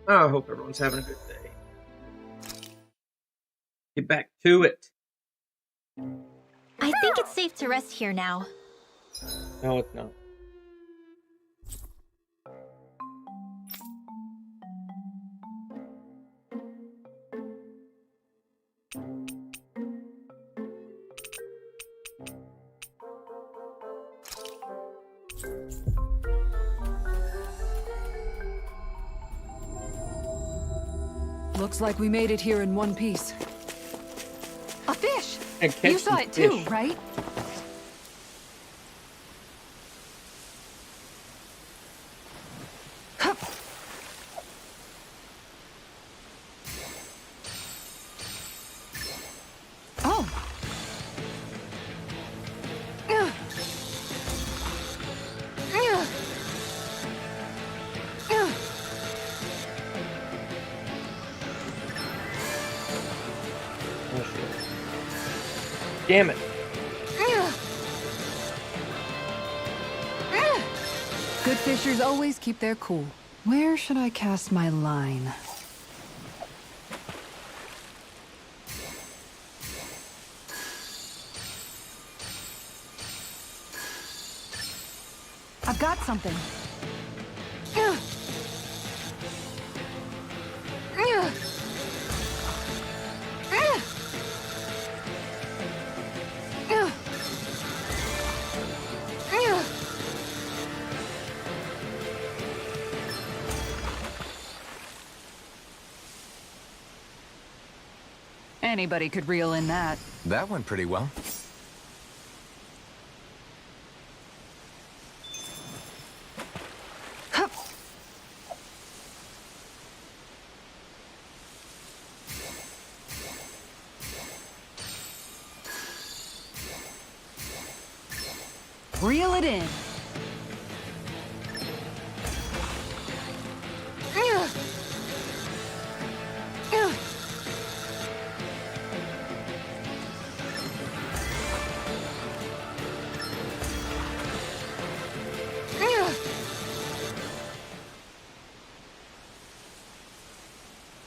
I hope everyone's having a good day. Get back to it. I think it's safe to rest here now. No, it's not. Looks like we made it here in one piece. A fish! And catch You saw the it too, fish. right? Hup. Oh. Ugh. Ugh. Ugh. Oh, shit. Damn it. Good fishers always keep their cool. Where should I cast my line? I've got something. Anybody could reel in that. That went pretty well. Hup. Reel it in.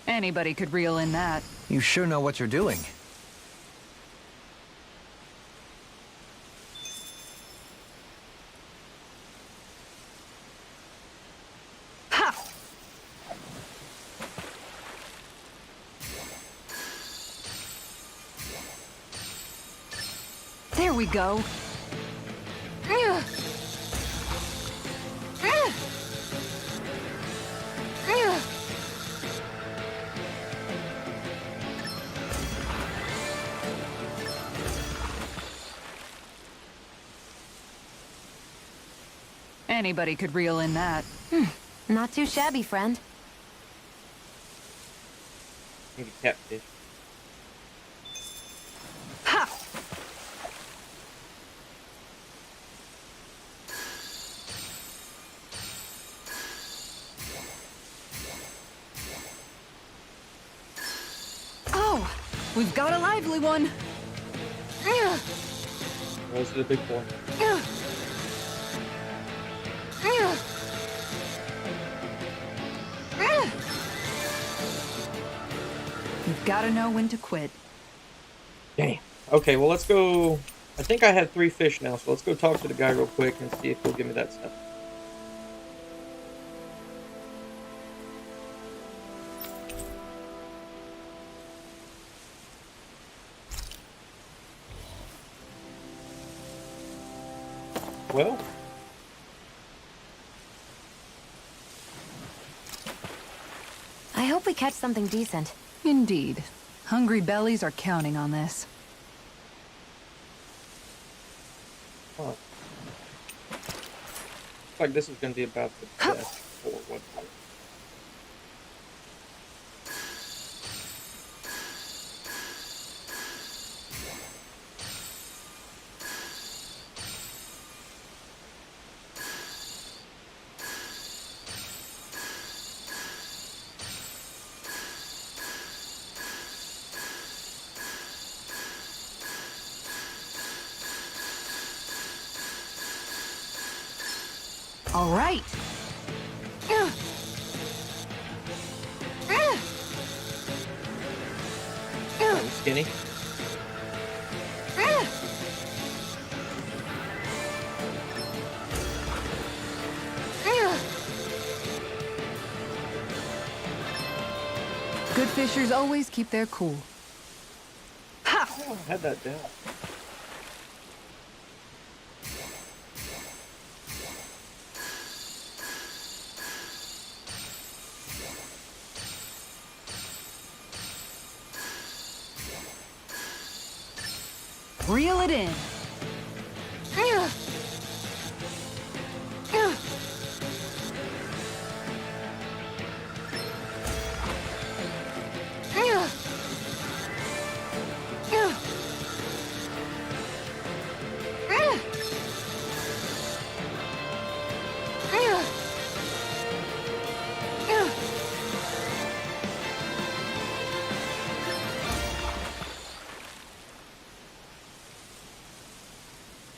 Anybody could reel in that. You sure know what you're doing. Ha! There we go. Anybody could reel in that. Not too shabby, friend. Need a catfish. Ha! Oh, we've got a lively one. Those are the big boy. You've got to know when to quit. Damn. Okay, well, let's go. I think I have 3 fish now, so let's go talk to the guy real quick and see if he'll give me that stuff. Well, I hope we catch something decent. Indeed. Hungry bellies are counting on this. huh. Looks like this is going to be about the best for what. All right. Kenny. Good fishers always keep their cool. Ha! Oh, I had that down. Reel it in.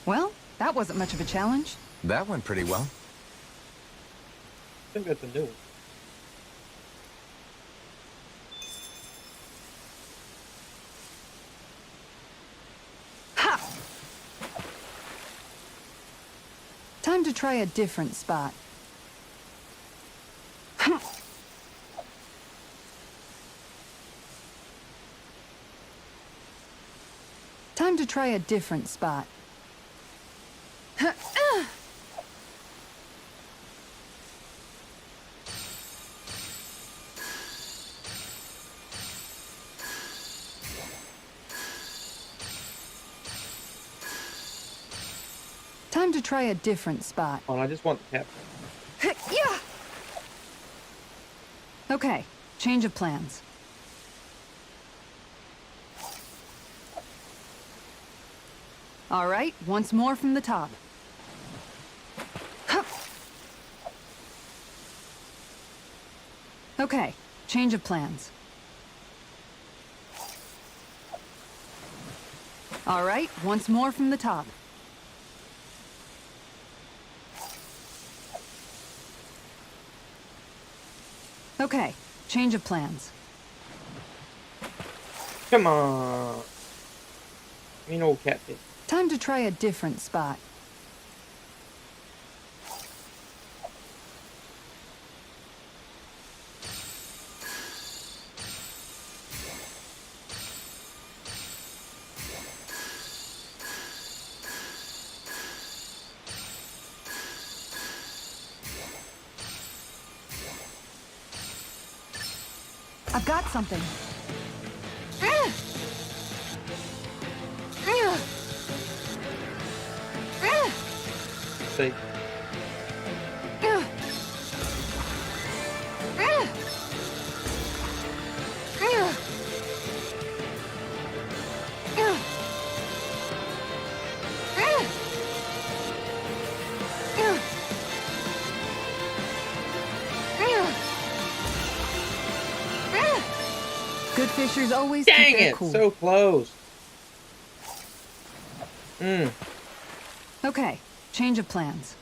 Well, that wasn't much of a challenge. That went pretty well. I think that's a new one. Ha! Time to try a different spot. Time to try a different spot. Time to try a different spot. Oh, I just want the cap. Yeah. Okay, change of plans. All right, once more from the top. Okay, change of plans. All right, once more from the top. Okay, change of plans. Come on. Mean old catfish. Time to try a different spot. I've got something. Say, Good fishers always dang keep their it, cool. so close. Okay, change of plans.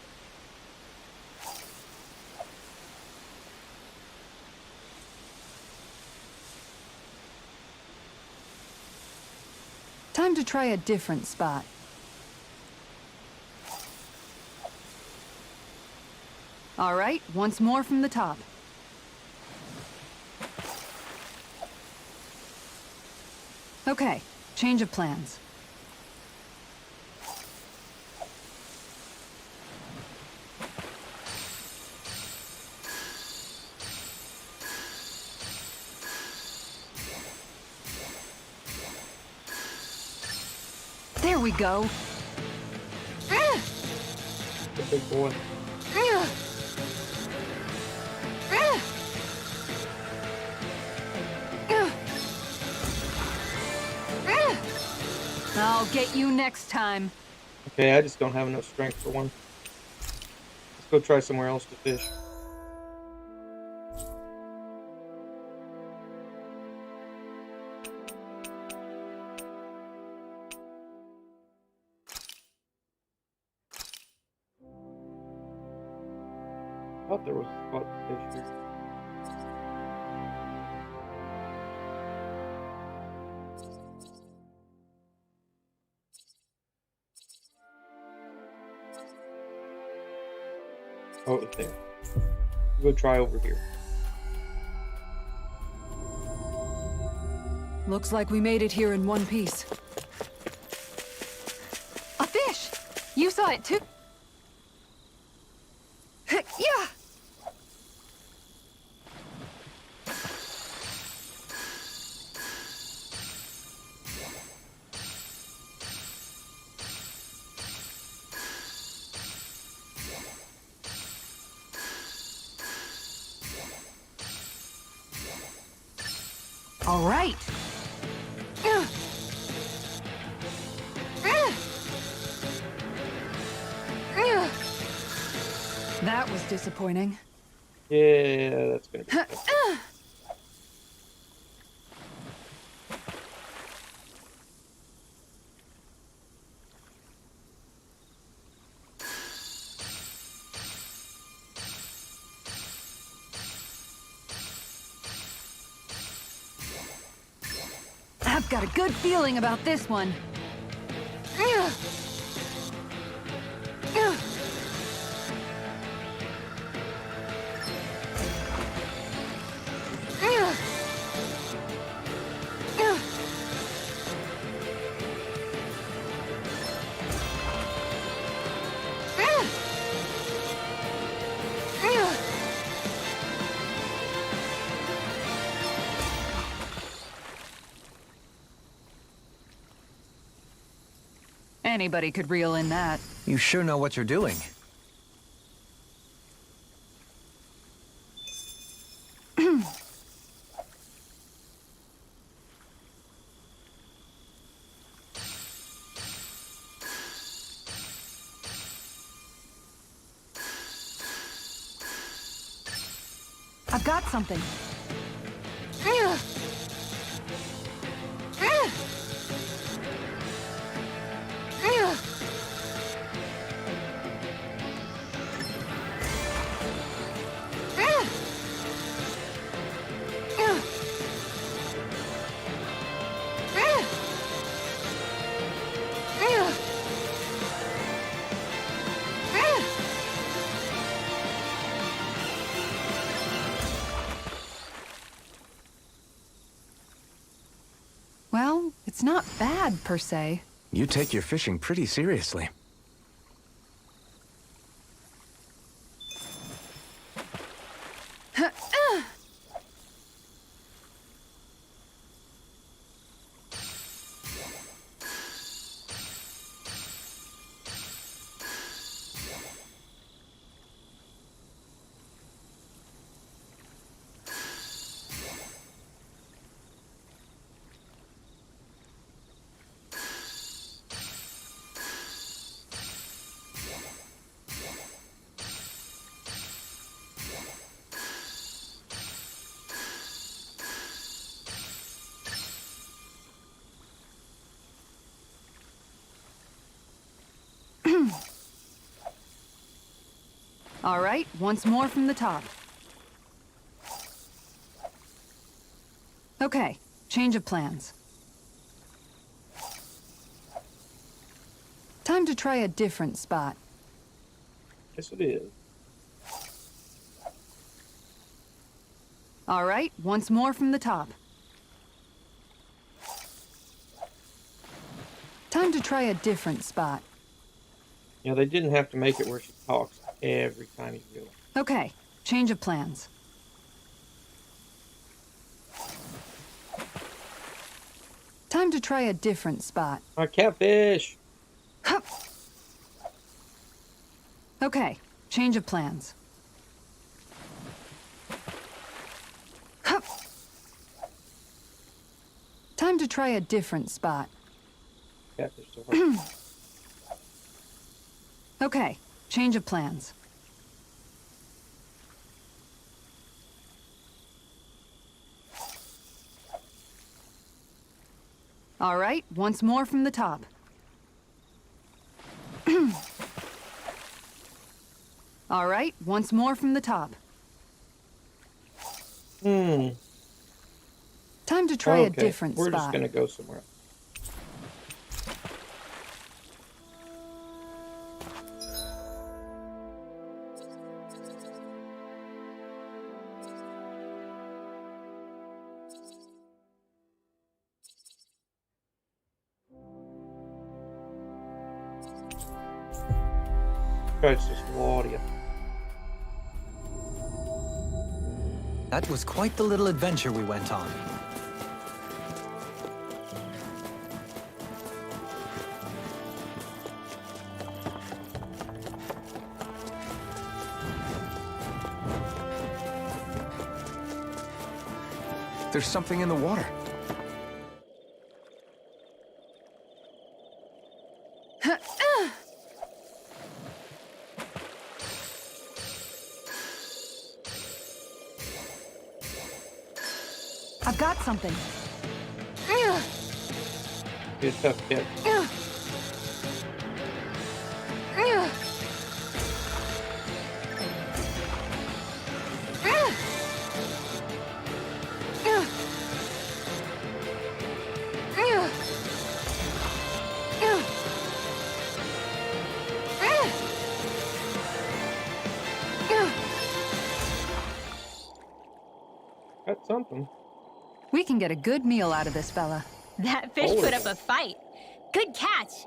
Time to try a different spot. All right, once more from the top. Okay, change of plans. There we go. The big boy. I'll get you next time. Okay, I just don't have enough strength for one. Let's go try somewhere else to fish. I thought there was a spot to fish here. Oh, it's there. We'll go try over here. Looks like we made it here in one piece. A fish! You saw it too. Yeah! All right. That was disappointing. Yeah, that's gonna be tough. I've got a good feeling about this one. Anybody could reel in that. You sure know what you're doing. I've got something. Well, it's not bad, per se. You take your fishing pretty seriously. All right, once more from the top. Okay, change of plans. Time to try a different spot. Yes, it is. All right, once more from the top. Time to try a different spot. You know, they didn't have to make it where she talks every time you do it. Okay, change of plans. Time to try a different spot. My catfish! Hup. Okay, change of plans. Hup. Time to try a different spot. Catfish so hard. Okay, change of plans. All right, once more from the top. All right, once more from the top. Time to try a different We're spot. just gonna go somewhere else. Tries to swat you. That was quite the little adventure we went on. There's something in the water. I've got something. Be a tough kid. Got something. We can get a good meal out of this fella. That fish Holy put up a fight. Good catch.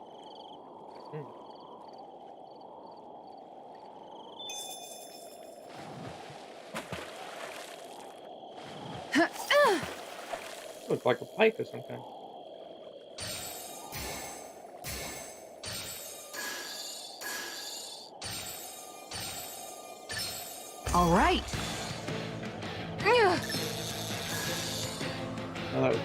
Looks like a pike or something. All right. Oh, that was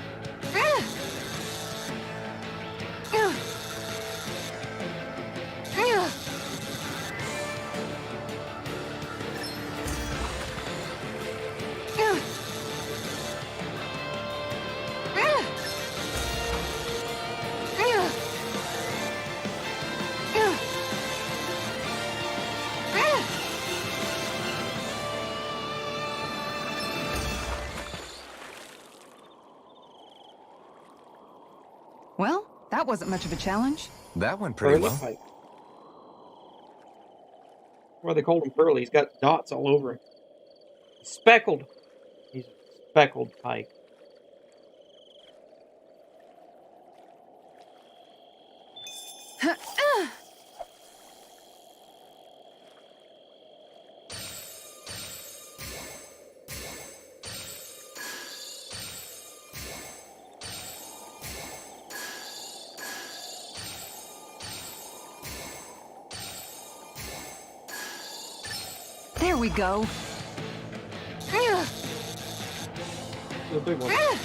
Well, that wasn't much of a challenge. That went pretty Pearly well. pike. Why they called him Pearly? He's got dots all over him. Speckled. He's a speckled pike. There we go. The big one. Yeah,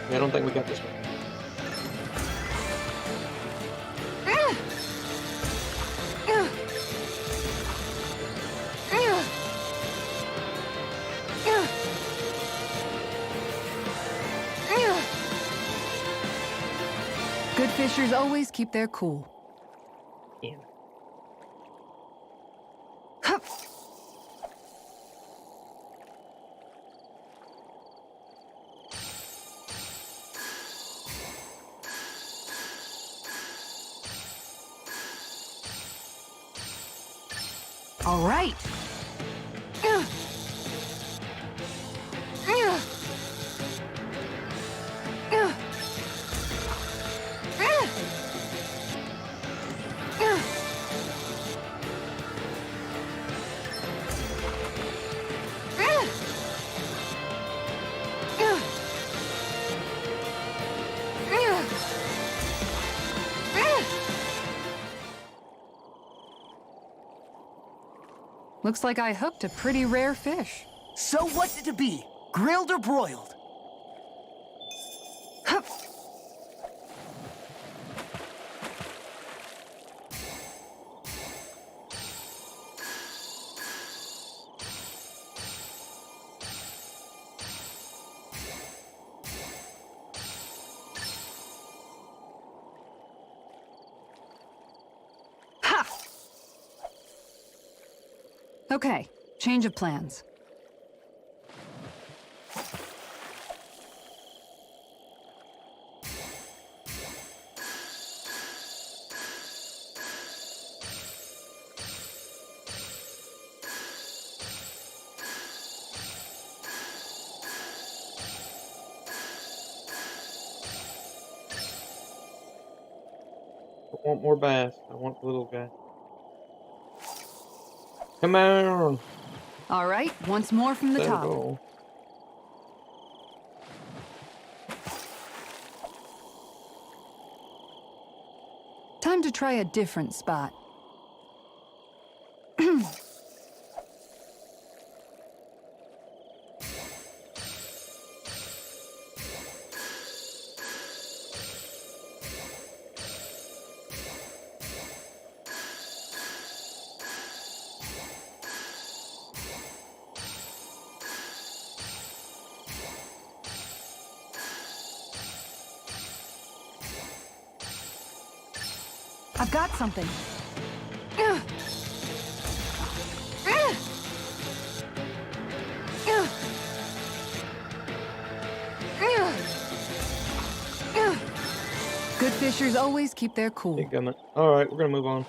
I don't think we got this one. Good fishers always keep their cool. Yeah. Hup. All right. Looks like I hooked a pretty rare fish. So what's it to be? Grilled or broiled? Hup. Ha! Okay, change of plans. want more bass. I want the little guy. Come on. All right, once more from the There we top. go. Time to try a different spot. I've got something. Good fishers always keep their cool. Big gummit. Alright, we're gonna move on.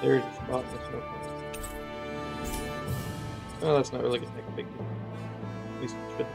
There's a spot in the smoke. Oh, that's not really gonna make a big deal. At least it shouldn't.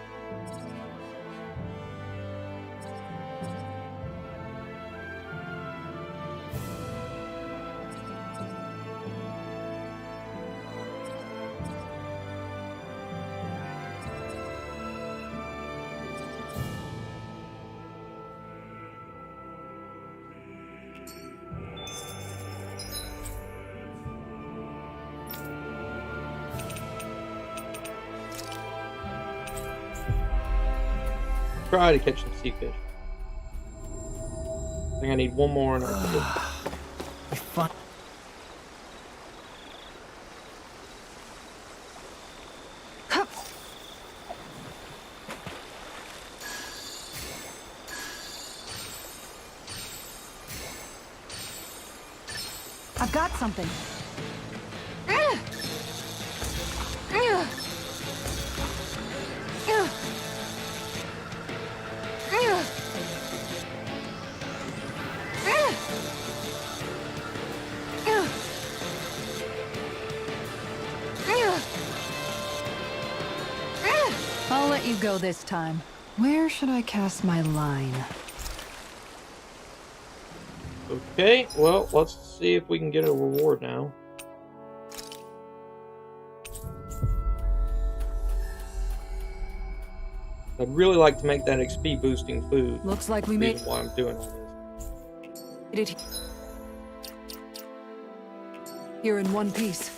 Try to catch some sea fish. I think I need one more and I'll be Fun. I've got something. I'll let you go this time. Where should I cast my line? Okay, well, let's see if we can get a reward now. I'd really like to make that XP boosting food. Looks like we That's the made reason why I'm doing all this. it here in one piece.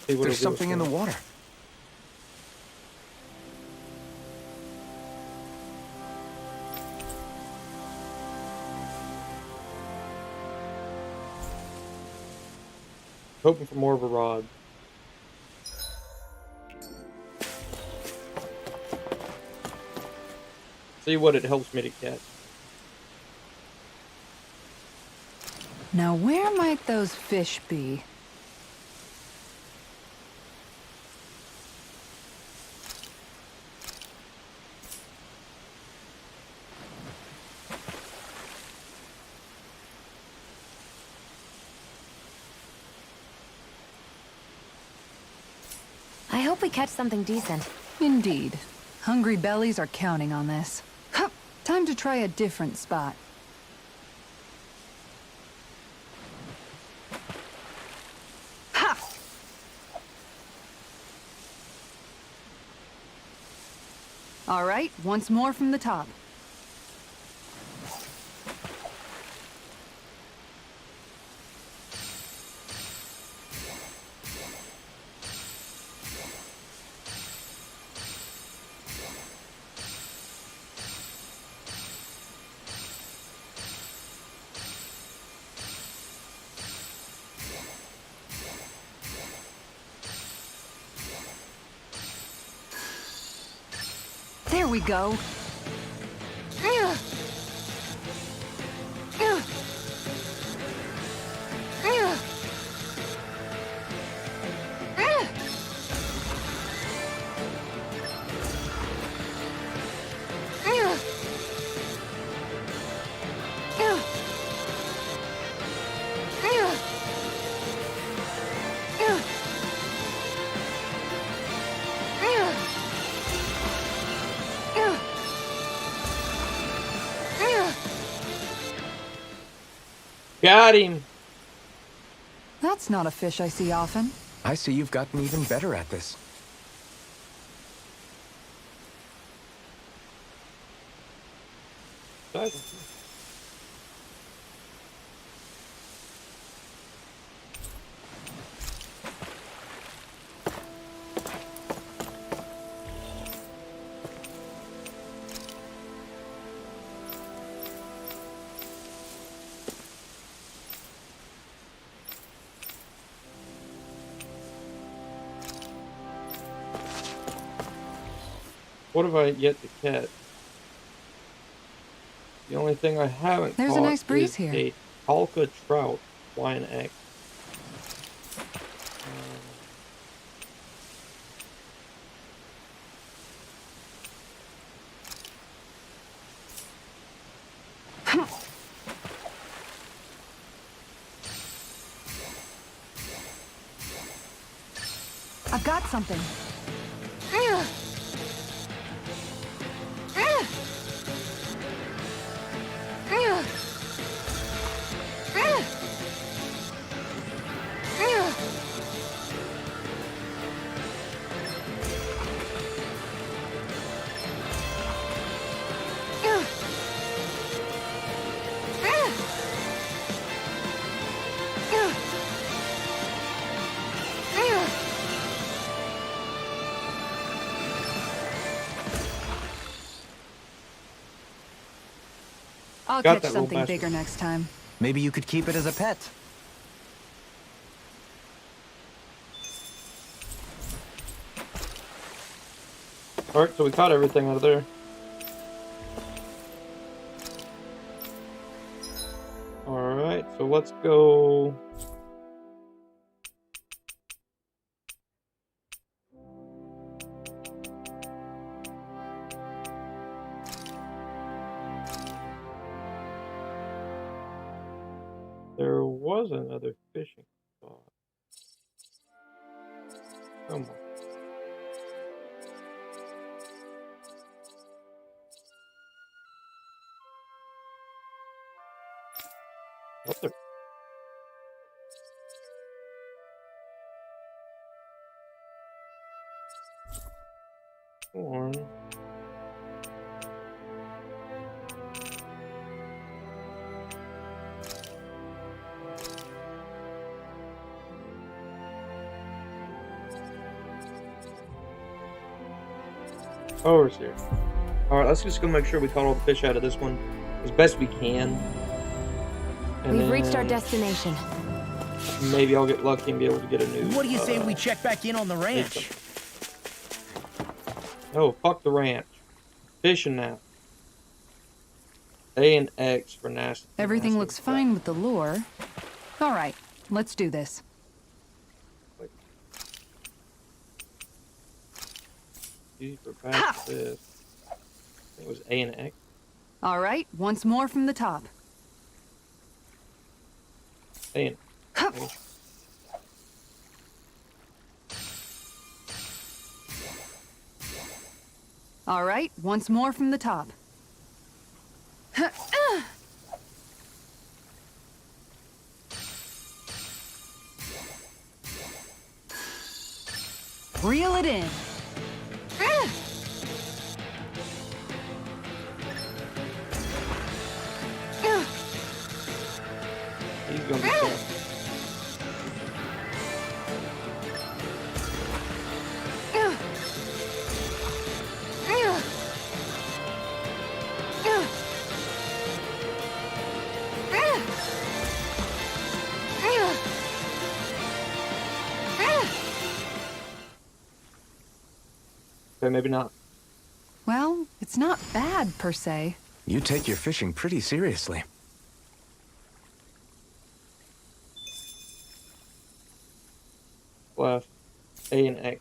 See what There's something in the water. Hoping for more of a rod. See what it helps me to catch. Now where might those fish be? I hope we catch something decent. Indeed. Hungry bellies are counting on this. Hup! Time to try a different spot. Ha! All right, once more from the top. There we go. Got him. That's not a fish I see often. I see you've gotten even better at this. What have I yet to catch? The only thing I haven't There's a caught nice breeze is here. a Talca trout, flying X. I've got something. I'll Got catch that little something bastard. bigger next time. Maybe you could keep it as a pet. Alright, so we caught everything out of there. Alright, so let's go. There was another fishing spot. Come on. What the? Corn. Oh, it's here. Alright, let's just go make sure we caught all the fish out of this one as best we can. And We've reached our then destination. maybe I'll get lucky and be able to get a new. What do you say we check back in on the ranch? Oh, fuck the ranch. Fishing now. A and X for nasty. Everything nasty looks stuff. fine with the lure. All right, let's do this. Use for back this. It was A and X. All right, once more from the top. A and X. All right, once more from the top. Reel it in. He's gonna be tough. Okay, maybe not. Well, it's not bad per se. You take your fishing pretty seriously. Left. A and X.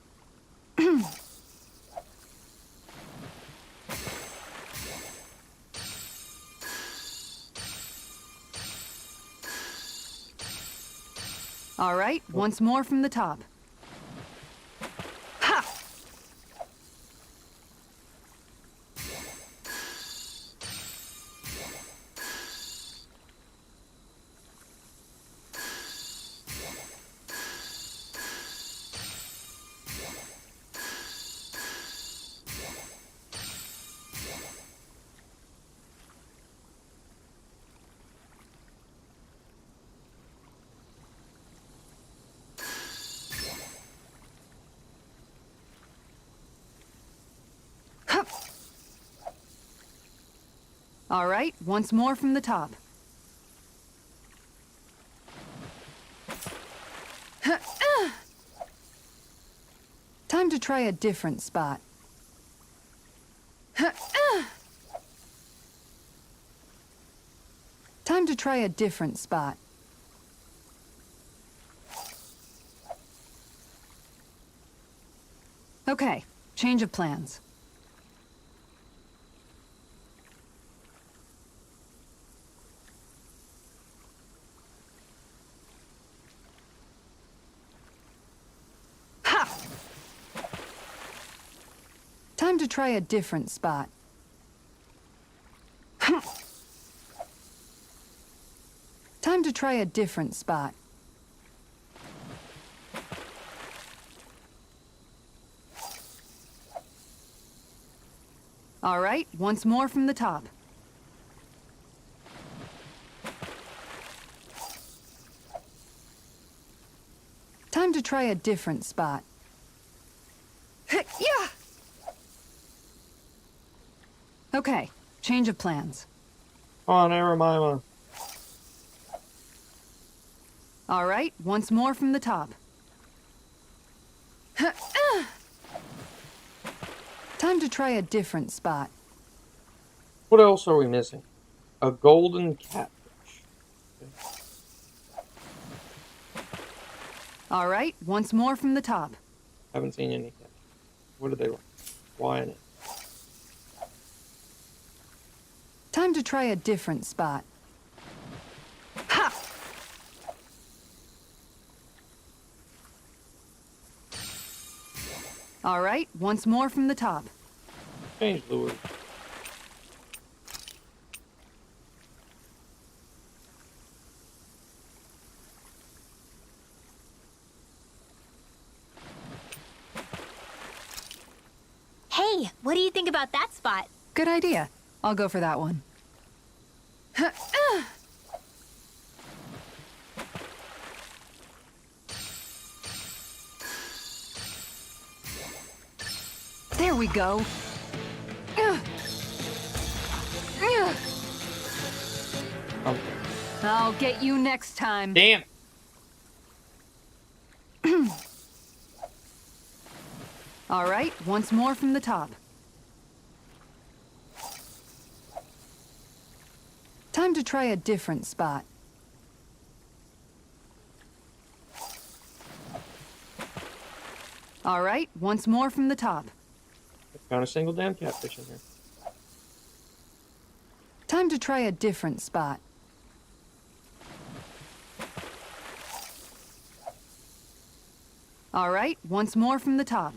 All right, once more from the top. Ha! All right, once more from the top. Time to try a different spot. Time to try a different spot. Okay, change of plans. Ha! Time to try a different spot. Time to try a different spot. All right, once more from the top. Time to try a different spot. Yeah! Okay, change of plans. On, Aramima. All right, once more from the top. Time to try a different spot. What else are we missing? A golden catfish. Okay. All right, once more from the top. Haven't seen any yet. What are they like? Why in it? Time to try a different spot. Ha! All right, once more from the top. Change lures. Hey, what do you think about that spot? Good idea. I'll go for that one. There we go. Okay. I'll get you next time. Damn. All right, once more from the top. Time to try a different spot. All right, once more from the top. Found a single damn catfish in here. Time to try a different spot. All right, once more from the top.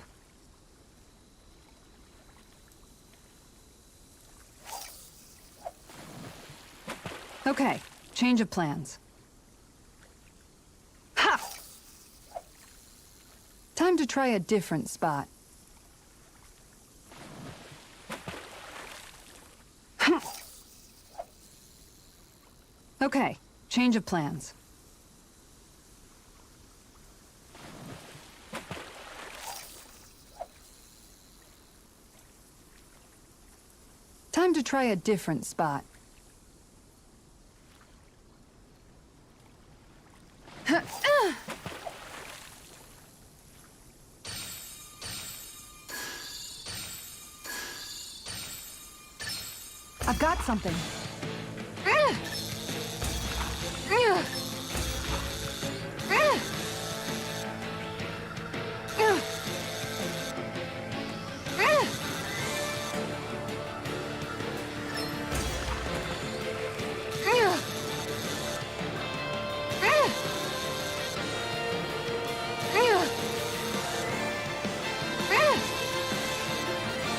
Okay, change of plans. Ha! Time to try a different spot. Okay, change of plans. Time to try a different spot. I've got something.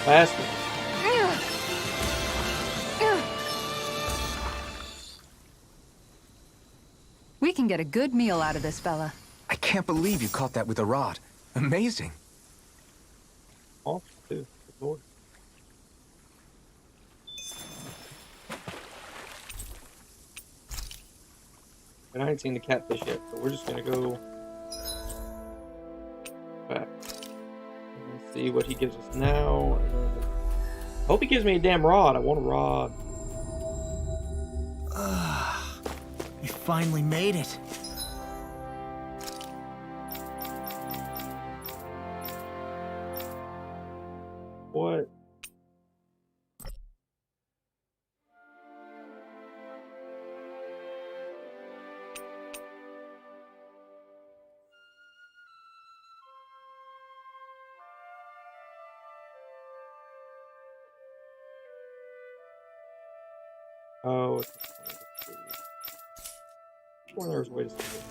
Bastard. We can get a good meal out of this fella. I can't believe you caught that with a rod. Amazing. Awesome, too. Good lord. And I ain't seen the catfish yet, so we're just gonna go back and see what he gives us now. And hope he gives me a damn rod. I want a rod. finally made it. What? Oh, it's sure there's a way to see it.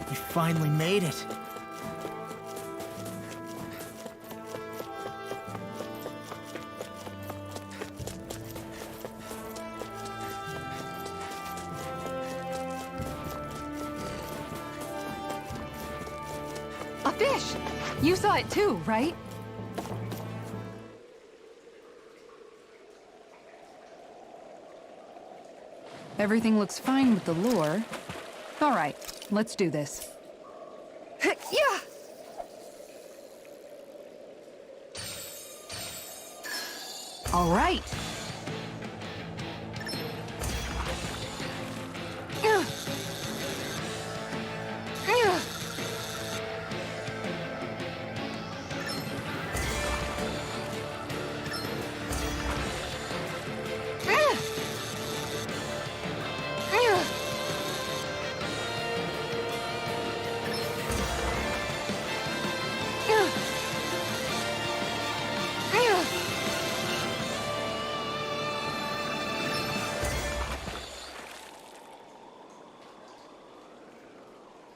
We finally made it. A fish! You saw it too, right? Everything looks fine with the lure. All right, let's do this. Yeah! All right.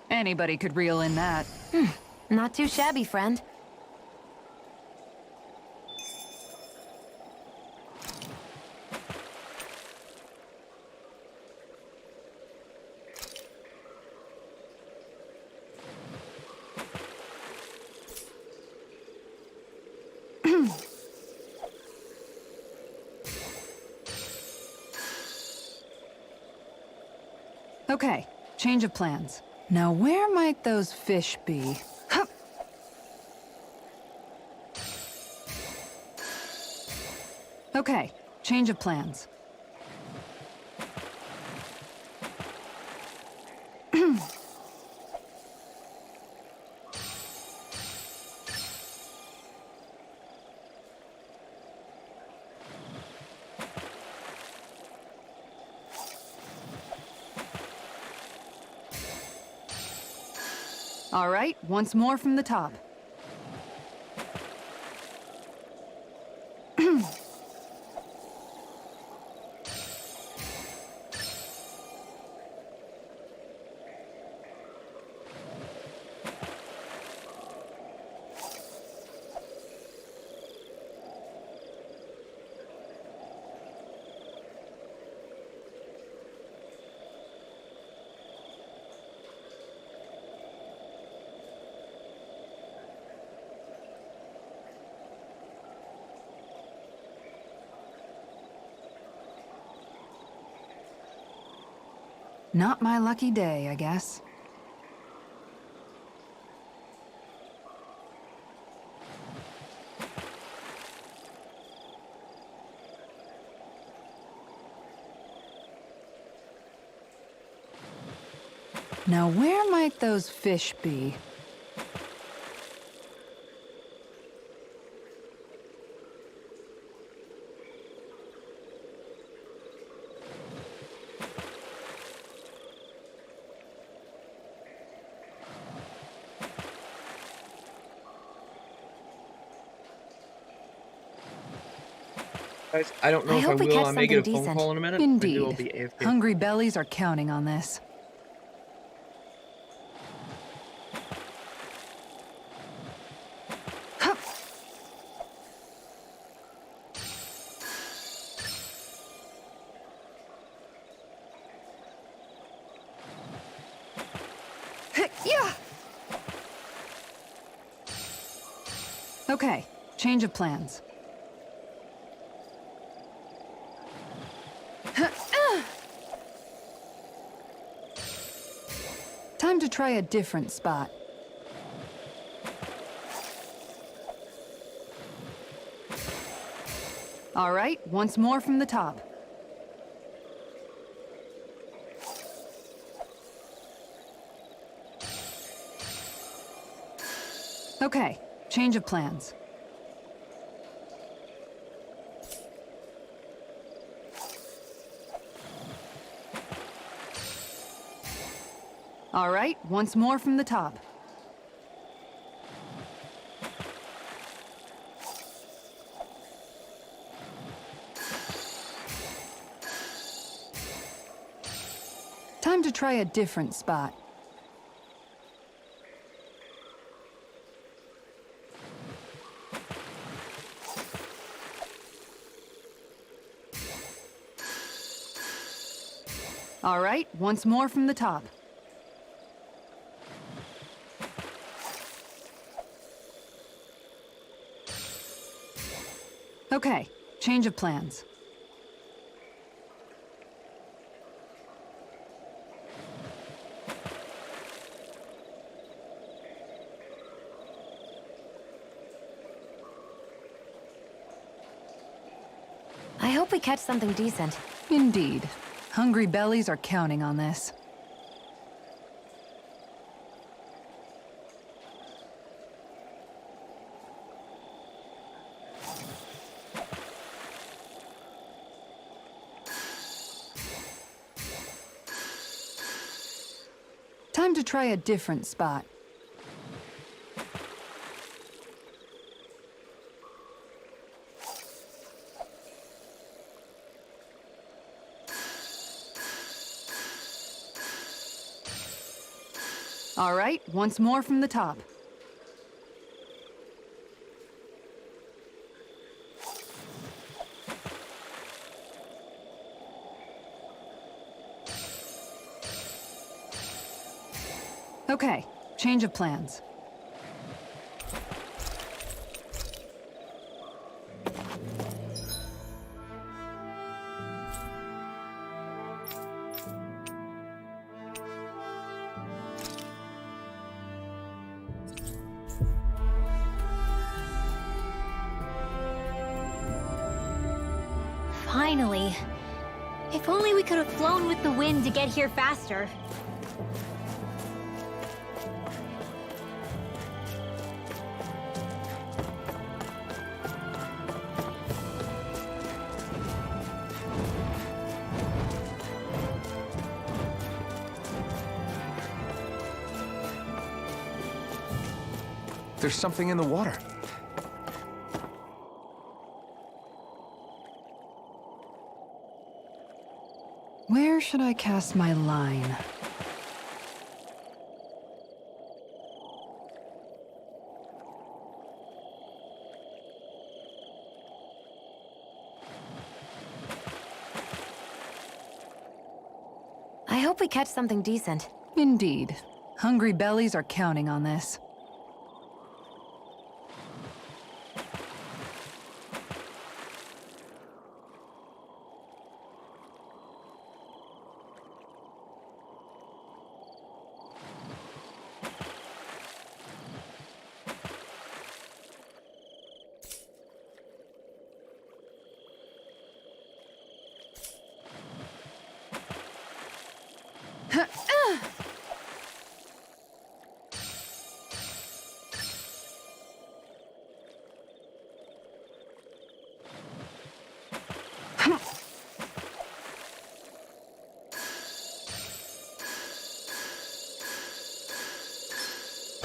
Anybody could reel in that. Not too shabby, friend. Okay, change of plans. Now where might those fish be? Hup. Okay, change of plans. All right, once more from the top. Not my lucky day, I guess. Now, where might those fish be? Guys, I don't know I if I hope we will. catch I may get a something phone decent. call in a minute. If I do, I'll Indeed. be AFK. Hungry bellies are counting on this. Hup. Yeah. Okay, change of plans. Time to try a different spot. All right, once more from the top. Okay, change of plans. All right, once more from the top. Time to try a different spot. All right, once more from the top. Okay, change of plans. I hope we catch something decent. Indeed. Hungry bellies are counting on this. Time to try a different spot. All right, once more from the top. Okay, change of plans. Finally. If only we could have flown with the wind to get here faster. There's something in the water. Where should I cast my line? I hope we catch something decent. Indeed. Hungry bellies are counting on this.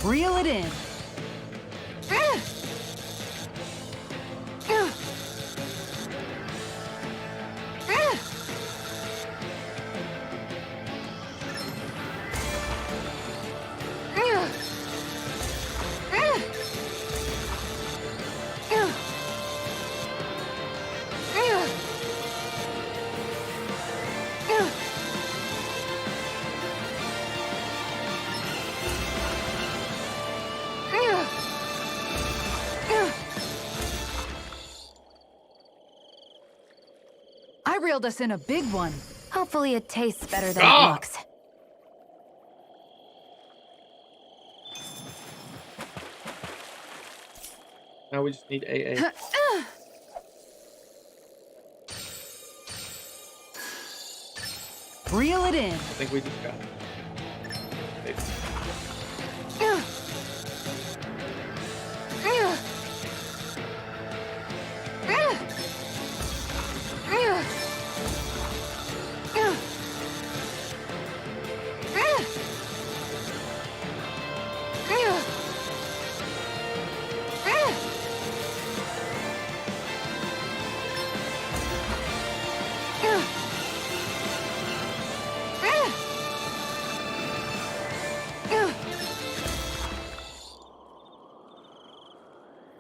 Reel it in. I reeled us in a big one. Hopefully it tastes better than Ah! it looks. Now we just need AA. Reel it in. I think we just got it. Maybe.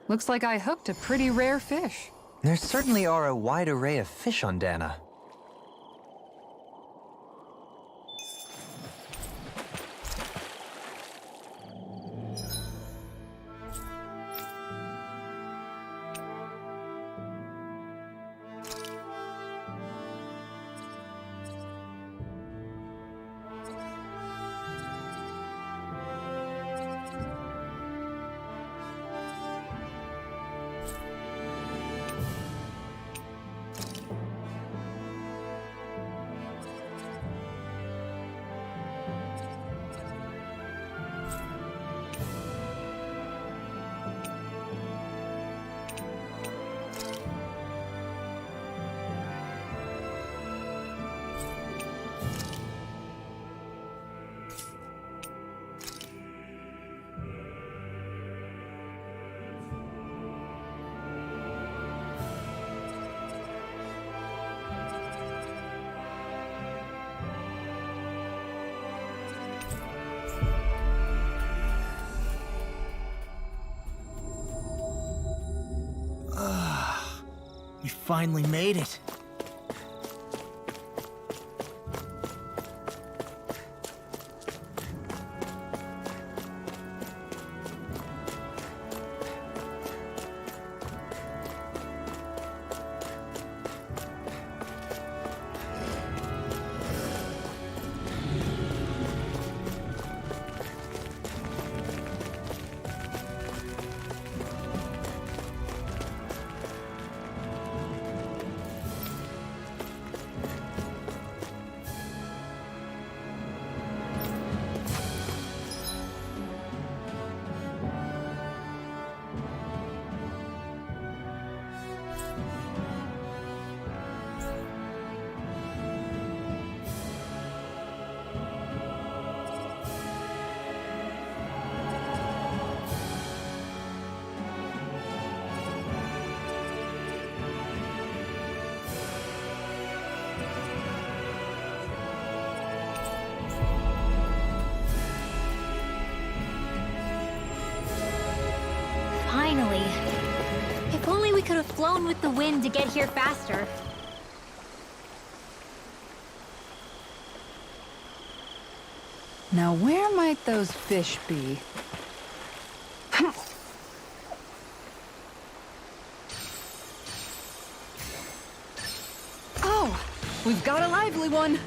Looks like I hooked a pretty rare fish. There certainly are a wide array of fish on Dana. We finally made it. Finally. If only we could have flown with the wind to get here faster. Now where might those fish be? Oh, we've got a lively one.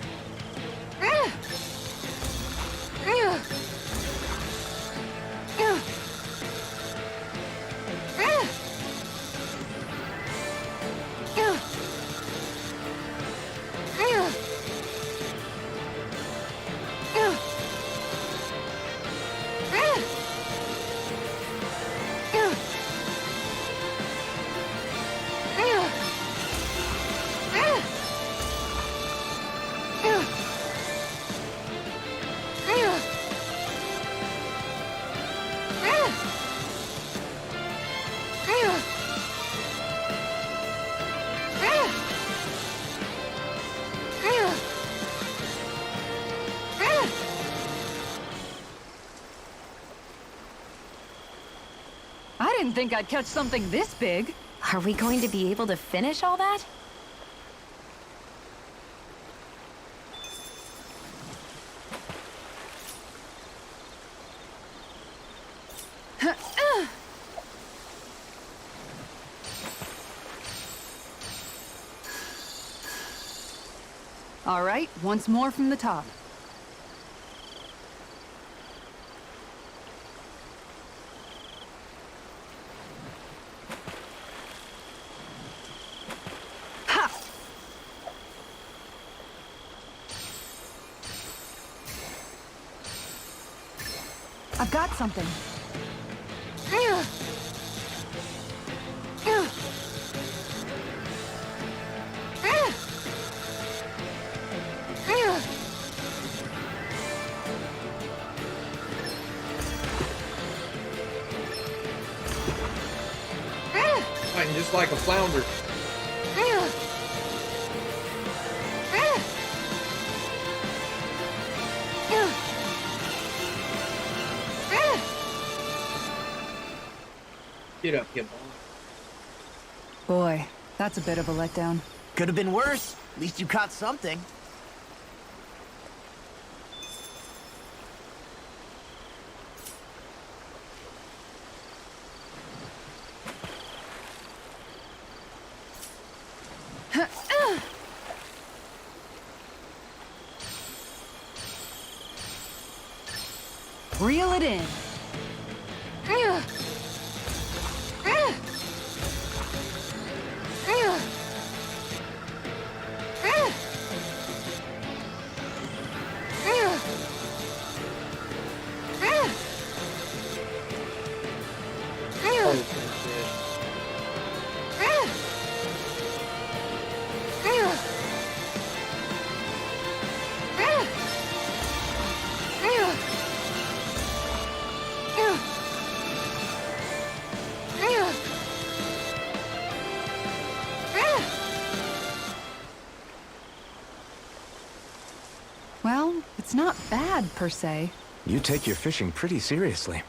didn't think I'd catch something this big. Are we going to be able to finish all that? All right, once more from the top. Ha! I've got something. Fighting just like a flounder. Get up, you boy. Boy, that's a bit of a letdown. Could have been worse. At least you caught something. Reel it in. Oh, Well, it's not bad, per se. You take your fishing pretty seriously.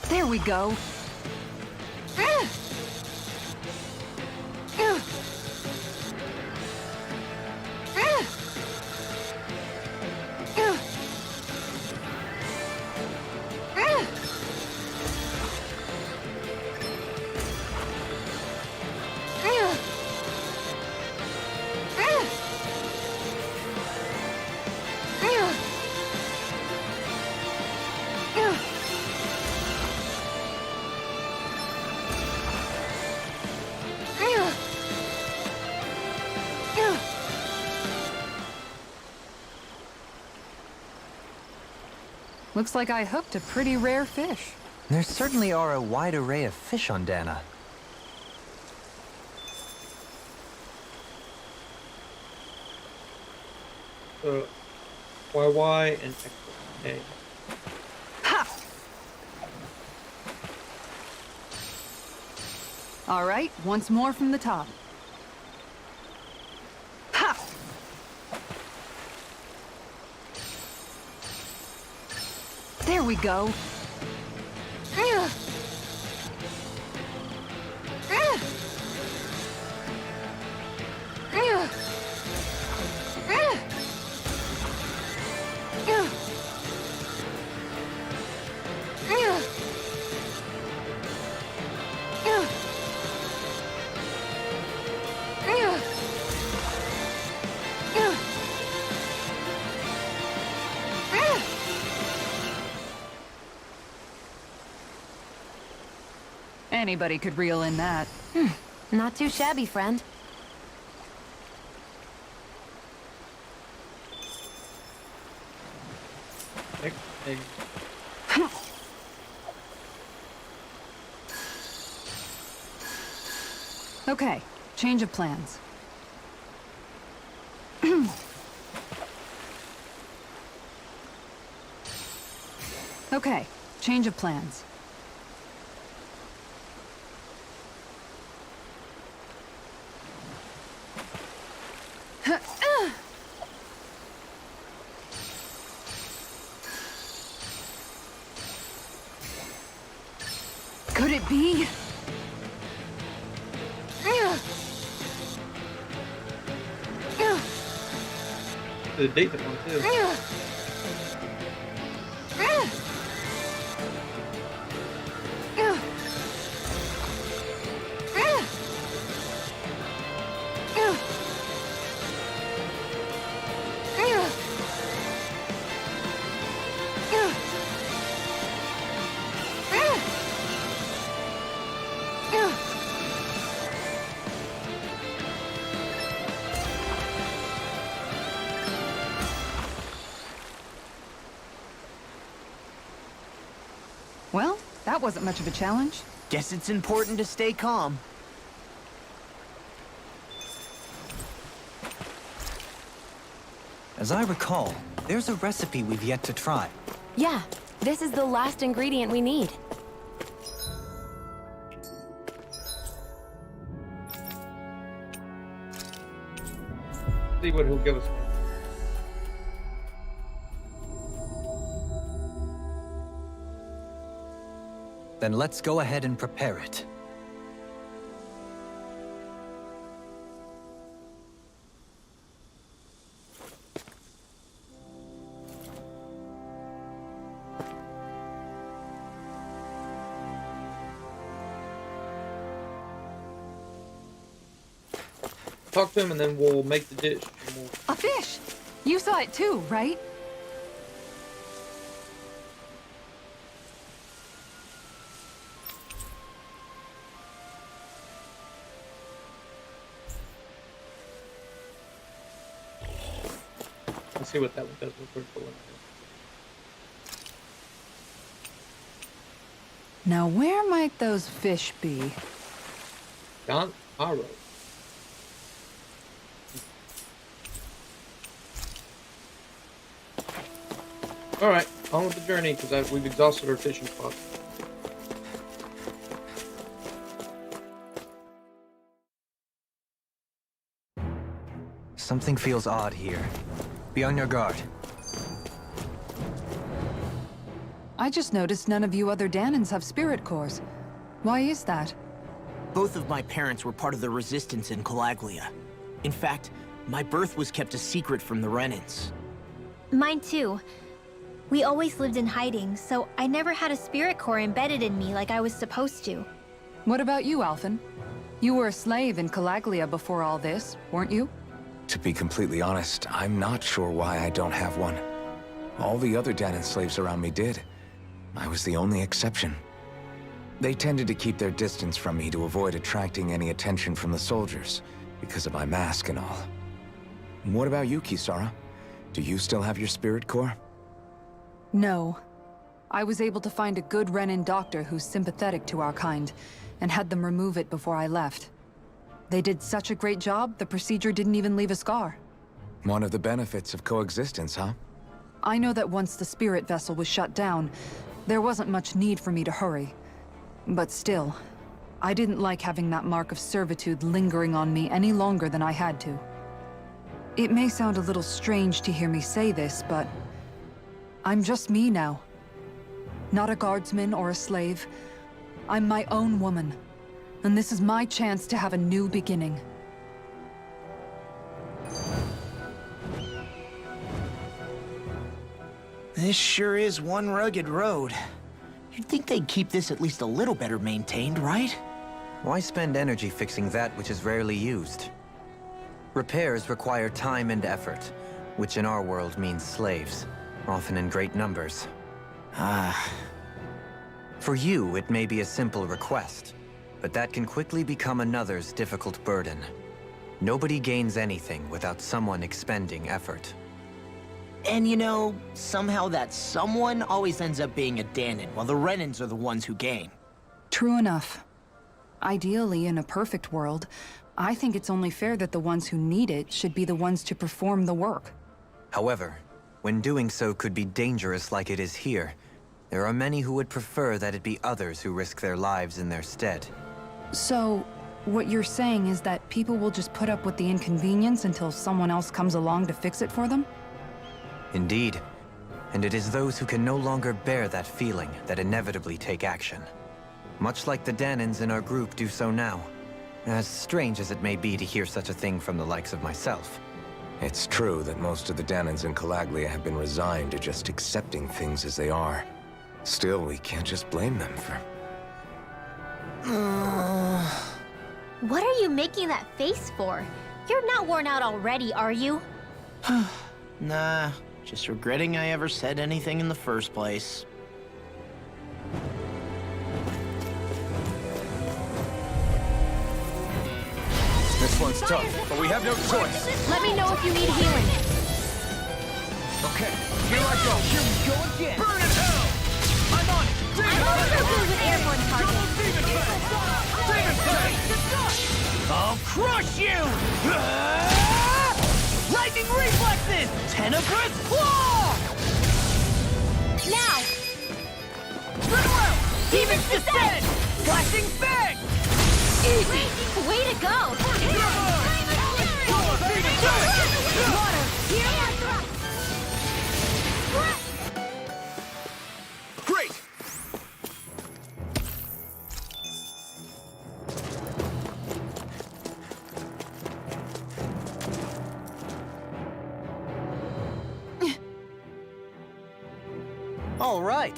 There we go. Looks like I hooked a pretty rare fish. There certainly are a wide array of fish on Dana. so YY and XA. Ha! All right, once more from the top. Ha! There we go. Anybody could reel in that. Not too shabby, friend. Okay, change of plans. Okay, change of plans. Could it be? The decent one too. Well, that wasn't much of a challenge. Guess it's important to stay calm. As I recall, there's a recipe we've yet to try. Yeah, this is the last ingredient we need. See what he'll give us. Then let's go ahead and prepare it. Talk to him and then we'll make the dish. And we'll... A fish! You saw it too, right? Let's see what that one does with purple. Now where might those fish be? Don Haro. Alright, on with the journey, because we've exhausted our fishing spots. Something feels odd here. Be on your guard. I just noticed none of you other Danans have spirit cores. Why is that? Both of my parents were part of the resistance in Calaglia. In fact, my birth was kept a secret from the Renans. Mine too. We always lived in hiding, so I never had a spirit core embedded in me like I was supposed to. What about you, Alphen? You were a slave in Calaglia before all this, weren't you? To be completely honest, I'm not sure why I don't have one. All the other Danan slaves around me did. I was the only exception. They tended to keep their distance from me to avoid attracting any attention from the soldiers, because of my mask and all. What about you, Kisara? Do you still have your spirit core? No. I was able to find a good Renan doctor who's sympathetic to our kind, and had them remove it before I left. They did such a great job, the procedure didn't even leave a scar. One of the benefits of coexistence, huh? I know that once the spirit vessel was shut down, there wasn't much need for me to hurry. But still, I didn't like having that mark of servitude lingering on me any longer than I had to. It may sound a little strange to hear me say this, but I'm just me now. Not a guardsman or a slave. I'm my own woman. And this is my chance to have a new beginning. This sure is one rugged road. You'd think they'd keep this at least a little better maintained, right? Why spend energy fixing that which is rarely used? Repairs require time and effort, which in our world means slaves, often in great numbers. For you, it may be a simple request, but that can quickly become another's difficult burden. Nobody gains anything without someone expending effort. And you know, somehow that someone always ends up being a Danan, while the Renans are the ones who gain. True enough. Ideally, in a perfect world, I think it's only fair that the ones who need it should be the ones to perform the work. However, when doing so could be dangerous like it is here, there are many who would prefer that it be others who risk their lives in their stead. So, what you're saying is that people will just put up with the inconvenience until someone else comes along to fix it for them? Indeed. And it is those who can no longer bear that feeling that inevitably take action. Much like the Danans in our group do so now. As strange as it may be to hear such a thing from the likes of myself. It's true that most of the Danans in Calaglia have been resigned to just accepting things as they are. Still, we can't just blame them for... What are you making that face for? You're not worn out already, are you? Nah, just regretting I ever said anything in the first place. This one's tough, but we have no choice. Let me know if you need healing. Okay, here I go. Here we go again. Burn in hell! I'm on it. I'm also good with airborne targets. Demon Fang! I'll crush you! Lightning reflexes! Tenebrous claw! Now! Through! Demon's descent! Flashing fang! Easy! Way to go! Water! Great! All right.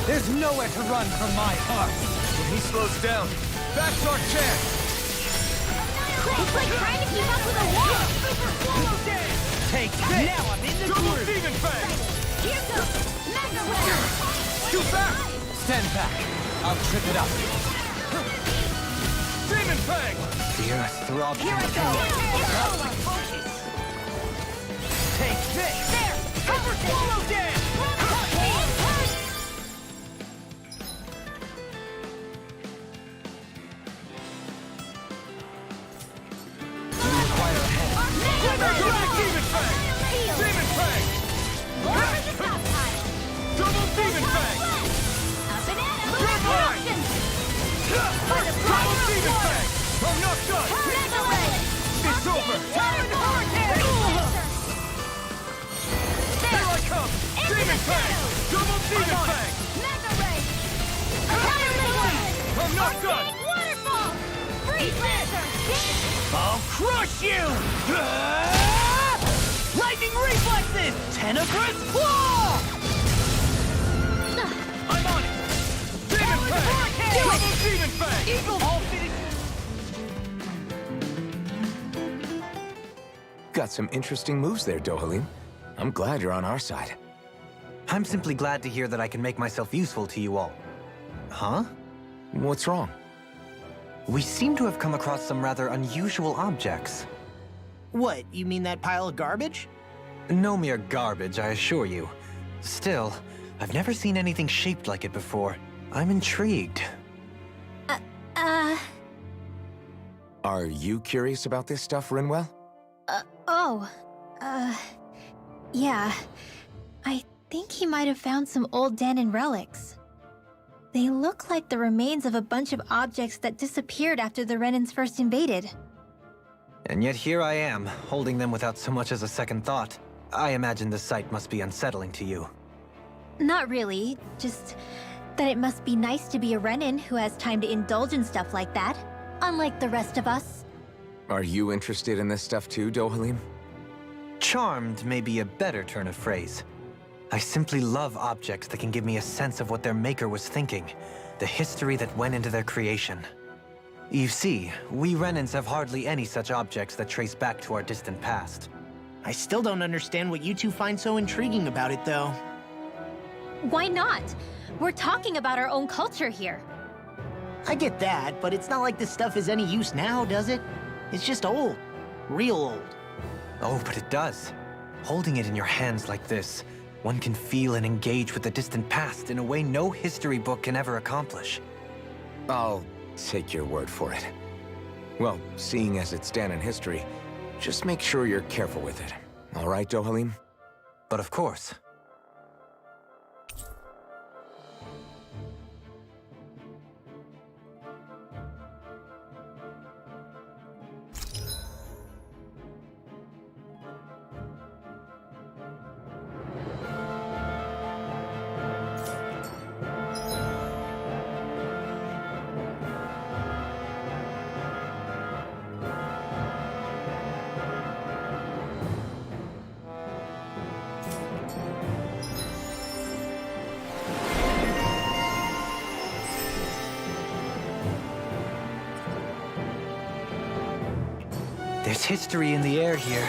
There's nowhere to run from my heart. When he slows down, that's our chance! It's like trying to keep up with a wall! Take this! Now I'm in the Double groove! Demon Fang! Here goes! Mega Ray! Too back! Stand back. I'll trip it up. Demon Fang! The earth throbs Here I go! Take this! There! Cover swallow dance! Demon Fang! Demon Fang! Double Demon Fang! Double Demon Fang! I'm not done! It's over! Here I come! Demon Fang! Double Demon Fang! I'm not done! I'll crush you! Lightning reflexes! Tenebrous claw! I'm on it! Demon Fang! Double Demon Fang! Got some interesting moves there, Dohalim. I'm glad you're on our side. I'm simply glad to hear that I can make myself useful to you all. Huh? What's wrong? We seem to have come across some rather unusual objects. What, you mean that pile of garbage? No mere garbage, I assure you. Still, I've never seen anything shaped like it before. I'm intrigued. Are you curious about this stuff, Rinwell? Yeah. I think he might have found some old Danan relics. They look like the remains of a bunch of objects that disappeared after the Renans first invaded. And yet here I am, holding them without so much as a second thought. I imagine the sight must be unsettling to you. Not really, just that it must be nice to be a Renan who has time to indulge in stuff like that, unlike the rest of us. Are you interested in this stuff too, Dohalim? Charmed may be a better turn of phrase. I simply love objects that can give me a sense of what their maker was thinking, the history that went into their creation. You see, we Renans have hardly any such objects that trace back to our distant past. I still don't understand what you two find so intriguing about it, though. Why not? We're talking about our own culture here. I get that, but it's not like this stuff is any use now, does it? It's just old. Real old. Oh, but it does. Holding it in your hands like this, one can feel and engage with the distant past in a way no history book can ever accomplish. I'll take your word for it. Well, seeing as it's Dan in history, just make sure you're careful with it. All right, Dohalim? But of course. There's history in the air here.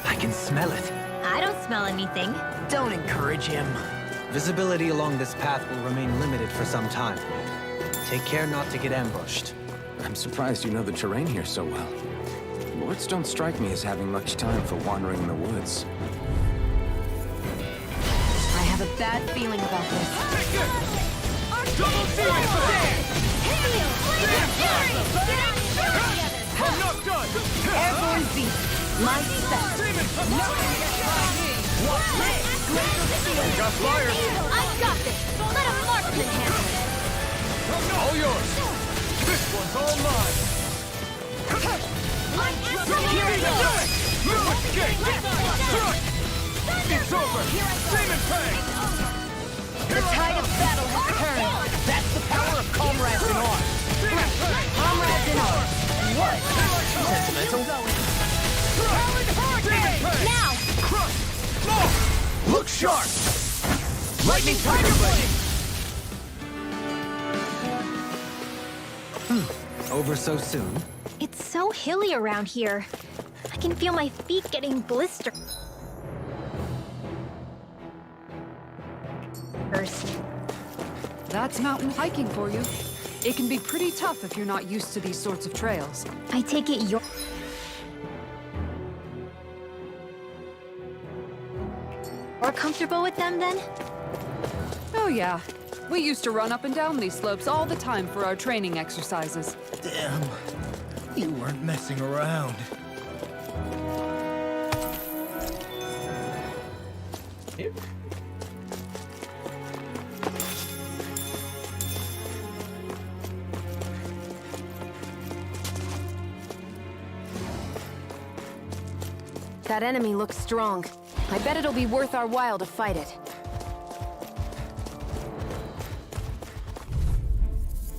I can smell it. I don't smell anything. Don't encourage him. Visibility along this path will remain limited for some time. Take care not to get ambushed. I'm surprised you know the terrain here so well. Lords don't strike me as having much time for wandering in the woods. I have a bad feeling about this. Double Demon Flame! I'm not done! Airborne beast. My set. Demon Flame! No one gets by me. Got fire! I got this. Let a marksman handle it. All yours! This one's all mine! Here we go! Move escape! Thrust! It's over! Demon Fang! The tide of battle has turned. That's the power of comrades in arms. Demon Fang! Comrades in arms. What? Sentimental? Demon Fang! Now! Crush! Law! Look sharp! Lightning Tiger Blade! Over so soon? It's so hilly around here. I can feel my feet getting blistered. First. That's mountain hiking for you. It can be pretty tough if you're not used to these sorts of trails. I take it you're... More comfortable with them, then? Oh yeah. We used to run up and down these slopes all the time for our training exercises. Damn. You weren't messing around. That enemy looks strong. I bet it'll be worth our while to fight it.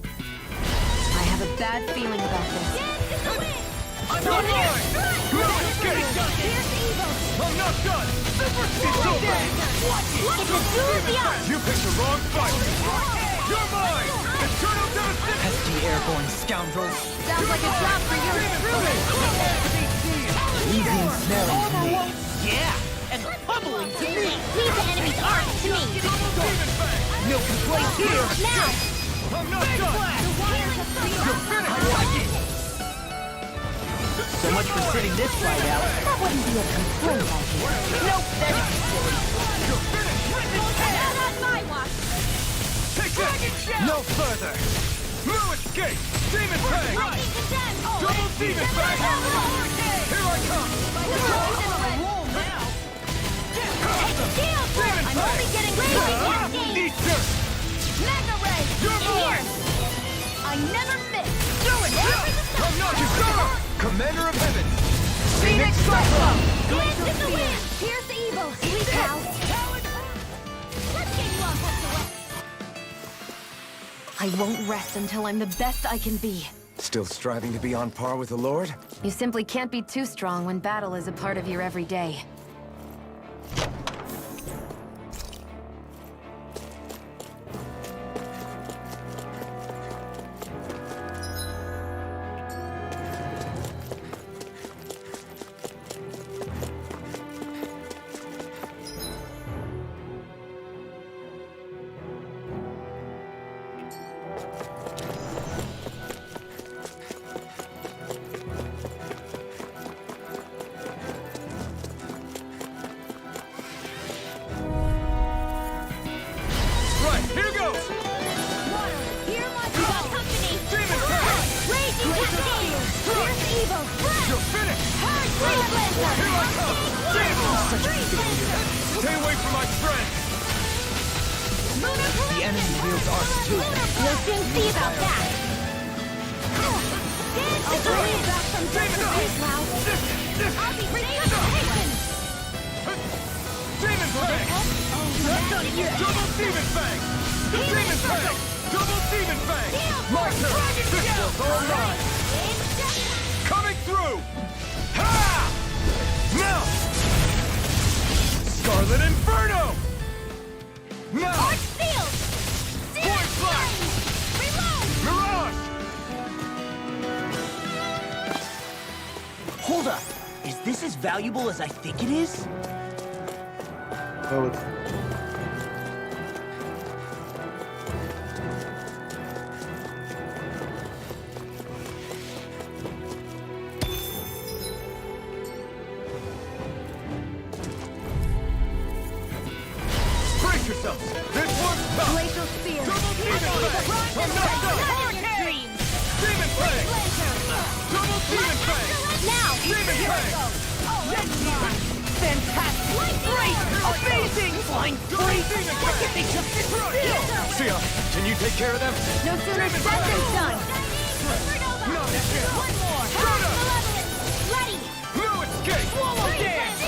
I have a bad feeling about this. I'm not mine! No escape! I'm not done! It's over! You picked the wrong fight! You're mine! Eternal Devastation! Pesky airborne scoundrels. Sounds like a job for you truly. Easy ensnaring to me. Yeah, and pummeling to me. Leave the enemy's arms to me! Demon Fang! No complaints here. Now! I'm not done! You're finished! I like it. So much for sitting this fight out. That wouldn't be a complaint, I think. Nope, that'd be silly. You're finished! Not on my watch! Take that! No further! No escape! Demon Fang! Double Demon Fang! Here I come! I'm only getting lazy. Eat dirt! Mega Ray! You're In mine! here! I never miss! Do it! I'm not your son! Commander of Heaven! Phoenix Cyclone! Dance in the wind! Here's the evil! Sweet pal! Let's get you on I won't rest until I'm the best I can be. Still striving to be on par with the Lord? You simply can't be too strong when battle is a part of your everyday. is ours too. We'll soon see about that. I'll bring you back from death to peace now. I'll be patient. Demon Fang! Not done yet. Double Demon Fang! Demon Fang! Double Demon Fang! My turn! This was all mine! Coming through! Ha! Now! Scarlet Inferno! Now! Arch Field! Point Flash! Reload! Mirage! Hold up. Is this as valuable as I think it is? Oh, it's Brace yourselves! This one's tough! Glacial Spear! Double Demon Fang! I'm not done! Demon Fang! Double Demon Fang! Now! Demon Fang! Fantastic! Great! Amazing! Flying Double free! Demon Look Fang! at they just still! Sia, can you take care of them? No sooner said than done! Not a chance! One more! Shut up! Ready! No escape! Swallow dance!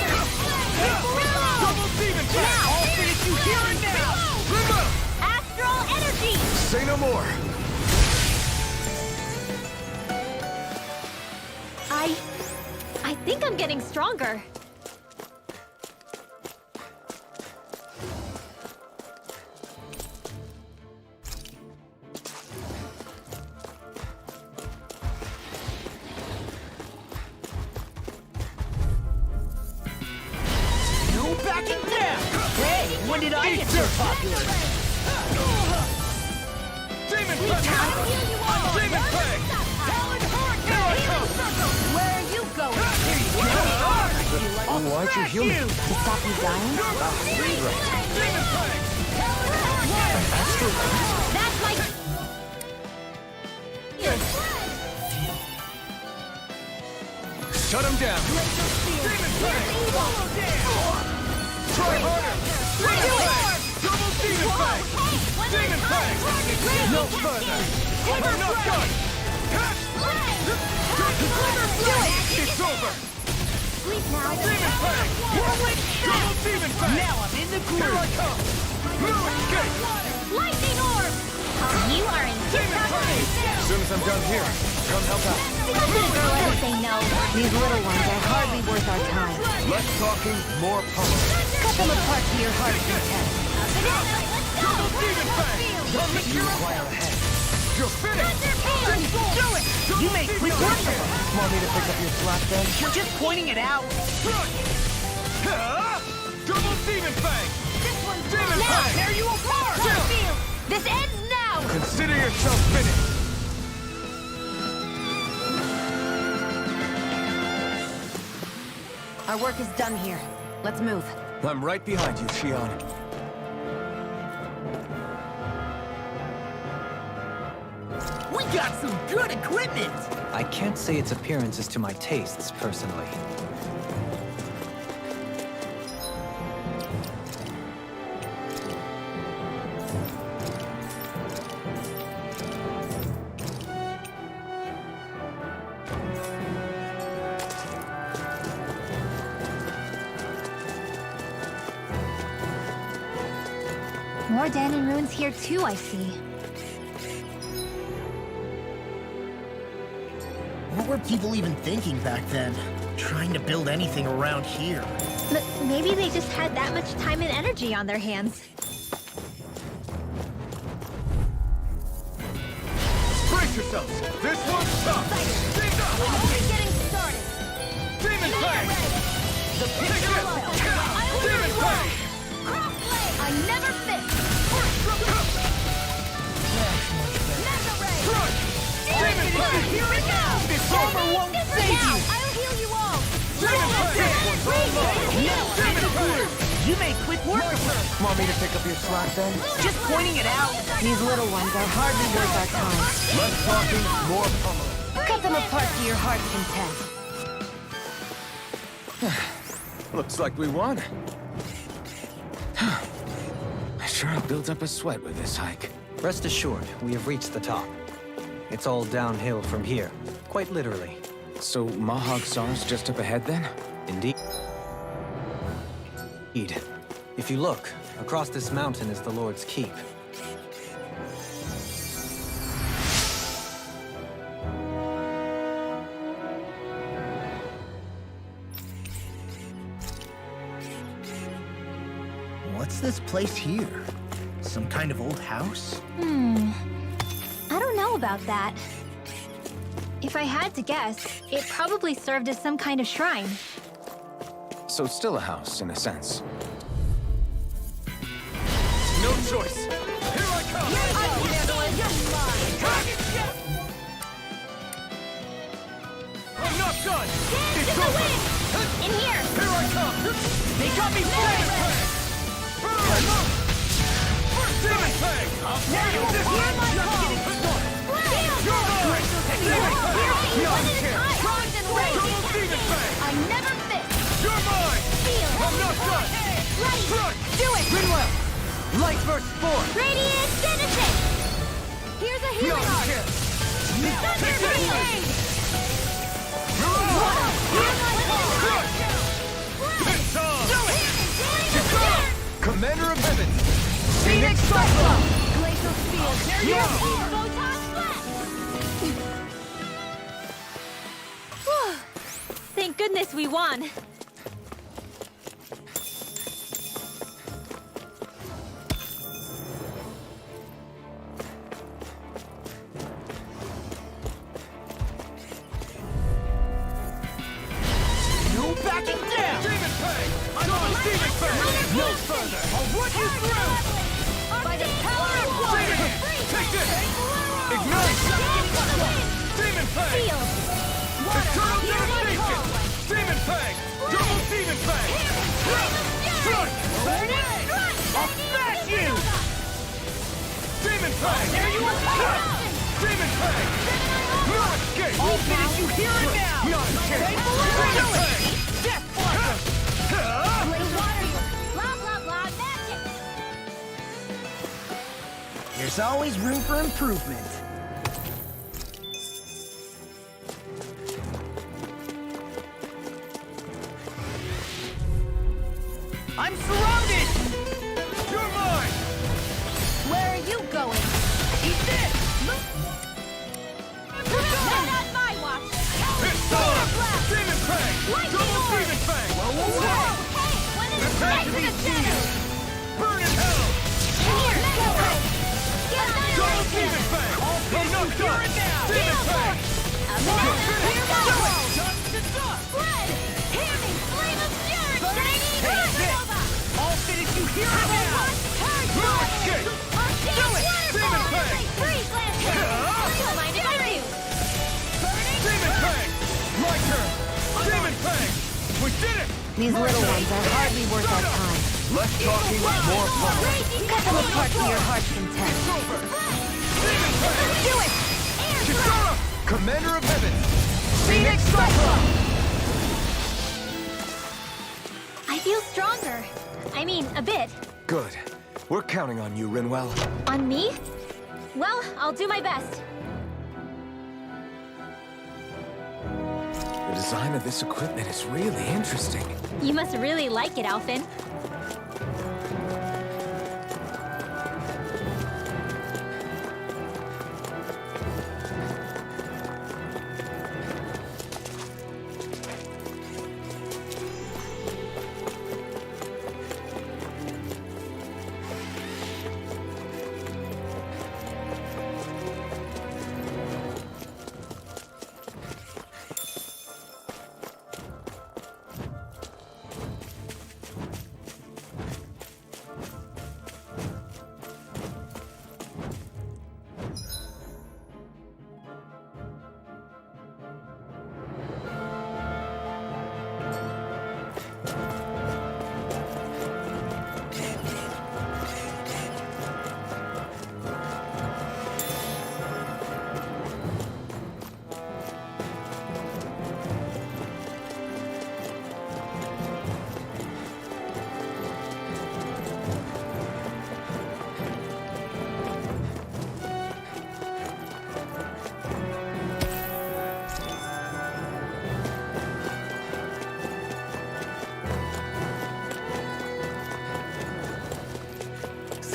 Double Demon Fang! I'll finish you here and now! Remove! Astral Energy! Say no more! I think I'm getting stronger. No backing down! Hey, when did I get so popular? Demon Fang! Demon Fang! Here I come! Where are you going? Why'd you heal me? To stop you dying? Demon Fang! That's my... Shut him down! Demon Fang! Try harder! Demon Fang! Double Demon Fang! Demon Fang! No further! I'm not done! It's over! Sleep now. Demon Fang! Double Demon Fang! Now I'm in the Here I groove! come! No escape! Lightning Orb! You are in Demon Fang! As soon as I'm done here, come help out. Nothing girl ever say no. These little ones are hardly worth our time. Less talking, more pummeling. Cut them apart to your heart's content. Double Demon Fang! Come and You require a head. You're finished! Do it! You make quick work of it! Want me to pick up your slack then? You're just pointing it out! Double Demon Fang! Demon Now, Fang! Tear you apart! This ends now! Consider yourself finished! Our work is done here. Let's move. I'm right behind you, Xion. We got some good equipment! I can't say its appearance is to my tastes, personally. More Danon runes here too, I see. What were people even thinking back then? Trying to build anything around here. Maybe they just had that much time and energy on their hands. Brace yourselves! This one's tough! Just getting started. Demon Fang! Take it! Demon Fang! I never miss. Crush! Demon Fang! Here we go. This armor won't save you! I'll heal you all. Demon Fang! Demon Fang! You made quick work of it! Want me to pick up your slack then? Just pointing it out! These little ones are hardly worth our time. Less talking, more pummeling. Cut them apart to your heart's content. Looks like we won. I sure built up a sweat with this hike. Rest assured, we have reached the top. It's all downhill from here, quite literally. So Mahag Sar's just up ahead then? Indeed. If you look, across this mountain is the Lord's Keep. What's this place here? Some kind of old house? I don't know about that. If I had to guess, it probably served as some kind of shrine. So still a house, in a sense. No choice. Here I come. I'm not done. It's over. In here! Here I come. They got me flamed! Demon Fang. Now you will hear my call! You're mine. Demon Fang. One at a time! Double Demon Fang. I never fit! You're mine. Feel! I'm not done. Strike. Do it! Rinwell! Light Burst 4! Radiant Genesis! Here's a healing No art! chance. Thunder Blade! It's on. Do it! Chakara! Commander of Heaven. Phoenix Cyclone! Glacial Spear! There you Yeah. go! Photon Flash! Thank goodness we won! No backing down. Demon Fang. I'm on Demon Fang. No further. I'll run you through. By the power of water! Take this. Ignite. Demon Fang. Feel! Eternal devastation. Demon Fang. Double Demon Fang. Strike. I'll smash you. Demon Fang. There you are! Demon Fang. No escape. I'll finish you here and now! Not a chance. Demon Fang. Death Flash! Blaze water! Blah blah blah magic! There's always room for improvement. I'm surrounded! You're mine. Where are you going? Eat this! Not on my watch! It's on. Demon Fang. Double Demon Fang. Whoa! Hey! When is it Attack to the these center? demons. Burn in hell. Here! Get Double annihilation! Demon Fang. I'm not done. Demon Fang. Spread! Hear me! Flame of fury! Take this! I'll finish you here and now! No escape. Demon Fang. Freeze, Lancer! Don't mind if I do! Demon Fang. My turn. Demon Fang. We did it. These little ones are hardly worth our time. Less talking, more power. Cut them apart to your heart's content. It's over. Demon Fang. Do it! Chikara. Commander of Heaven. Phoenix Cyclone! I feel stronger. I mean, a bit. Good. We're counting on you, Rinwell. On me? Well, I'll do my best. The design of this equipment is really interesting. You must really like it, Alphen.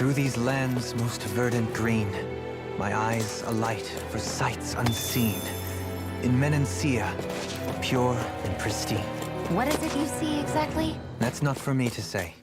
Through these lands most verdant green, my eyes alight for sights unseen. In Menancia, pure and pristine. What is it you see exactly? That's not for me to say.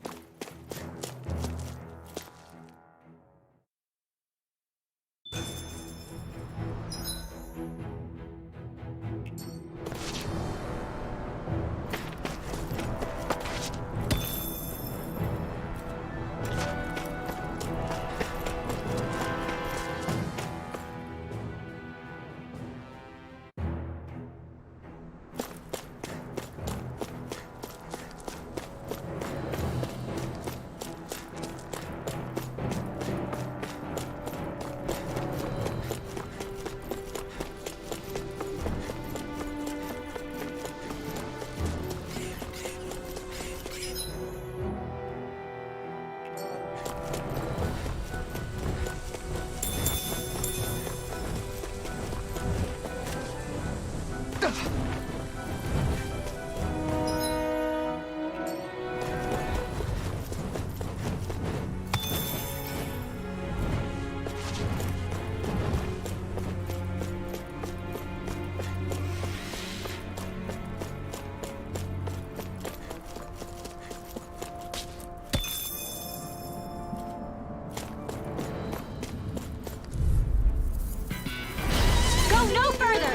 Go no further!